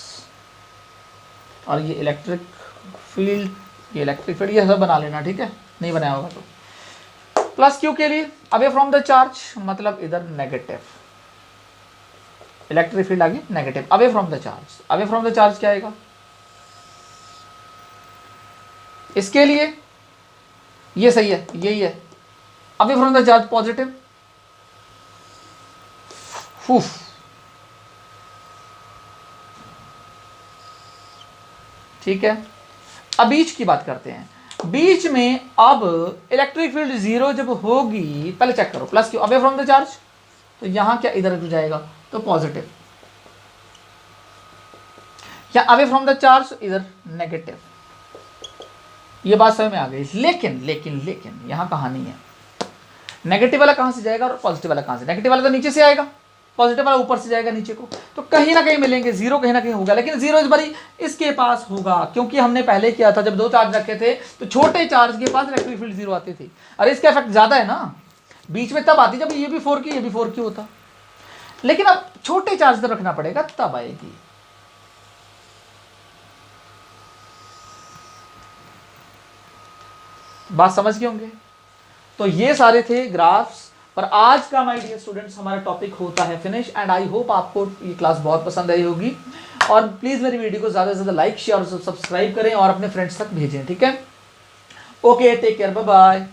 और ये इलेक्ट्रिक फील्ड, ये इलेक्ट्रिक फील्ड, ये सब बना लेना, ठीक है, नहीं बनाया होगा तो। प्लस क्यू के लिए अवे फ्रॉम द चार्ज, मतलब इधर नेगेटिव, इलेक्ट्रिक फील्ड आ गई negative, away from the charge. Away from the charge क्या आएगा, इसके लिए ये सही है, यही है, away from the charge positive, ठीक है। अब बीच की बात करते हैं, बीच में अब इलेक्ट्रिक फील्ड जीरो जब होगी, पहले चेक करो, plus Q away from the charge, तो यहां क्या इधर हो जाएगा तो पॉजिटिव, या अवे फ्रॉम द चार्ज इधर नेगेटिव। ये बात समझ में आ गई। लेकिन लेकिन लेकिन यहां कहानी है, नेगेटिव वाला कहां से जाएगा और पॉजिटिव वाला कहां से, नेगेटिव वाला तो नीचे से आएगा, पॉजिटिव वाला ऊपर से जाएगा नीचे को, तो कहीं ना कहीं मिलेंगे, जीरो कहीं ना कहीं होगा, लेकिन जीरो इस बारी इसके पास होगा, क्योंकि हमने पहले किया था जब दो चार्ज रखे थे तो छोटे चार्ज के पास इलेक्ट्रिक फील्ड जीरो आती थी। अरे इसका इफेक्ट ज्यादा है ना, बीच में तब आती जब ये भी 4q ये भी 4q होता, लेकिन अब छोटे चार्ज तो रखना पड़ेगा तब आएगी। बात समझ गए होंगे। तो ये सारे थे ग्राफ्स, पर आज का माय डियर स्टूडेंट्स हमारा टॉपिक होता है फिनिश, एंड आई होप आपको ये क्लास बहुत पसंद आई होगी, और प्लीज़ मेरी वीडियो को ज़्यादा से ज़्यादा लाइक शेयर और सब्सक्राइब करें और अपने फ्रेंड्स तक भेजें, ठीक है। Okay, take care, bye bye.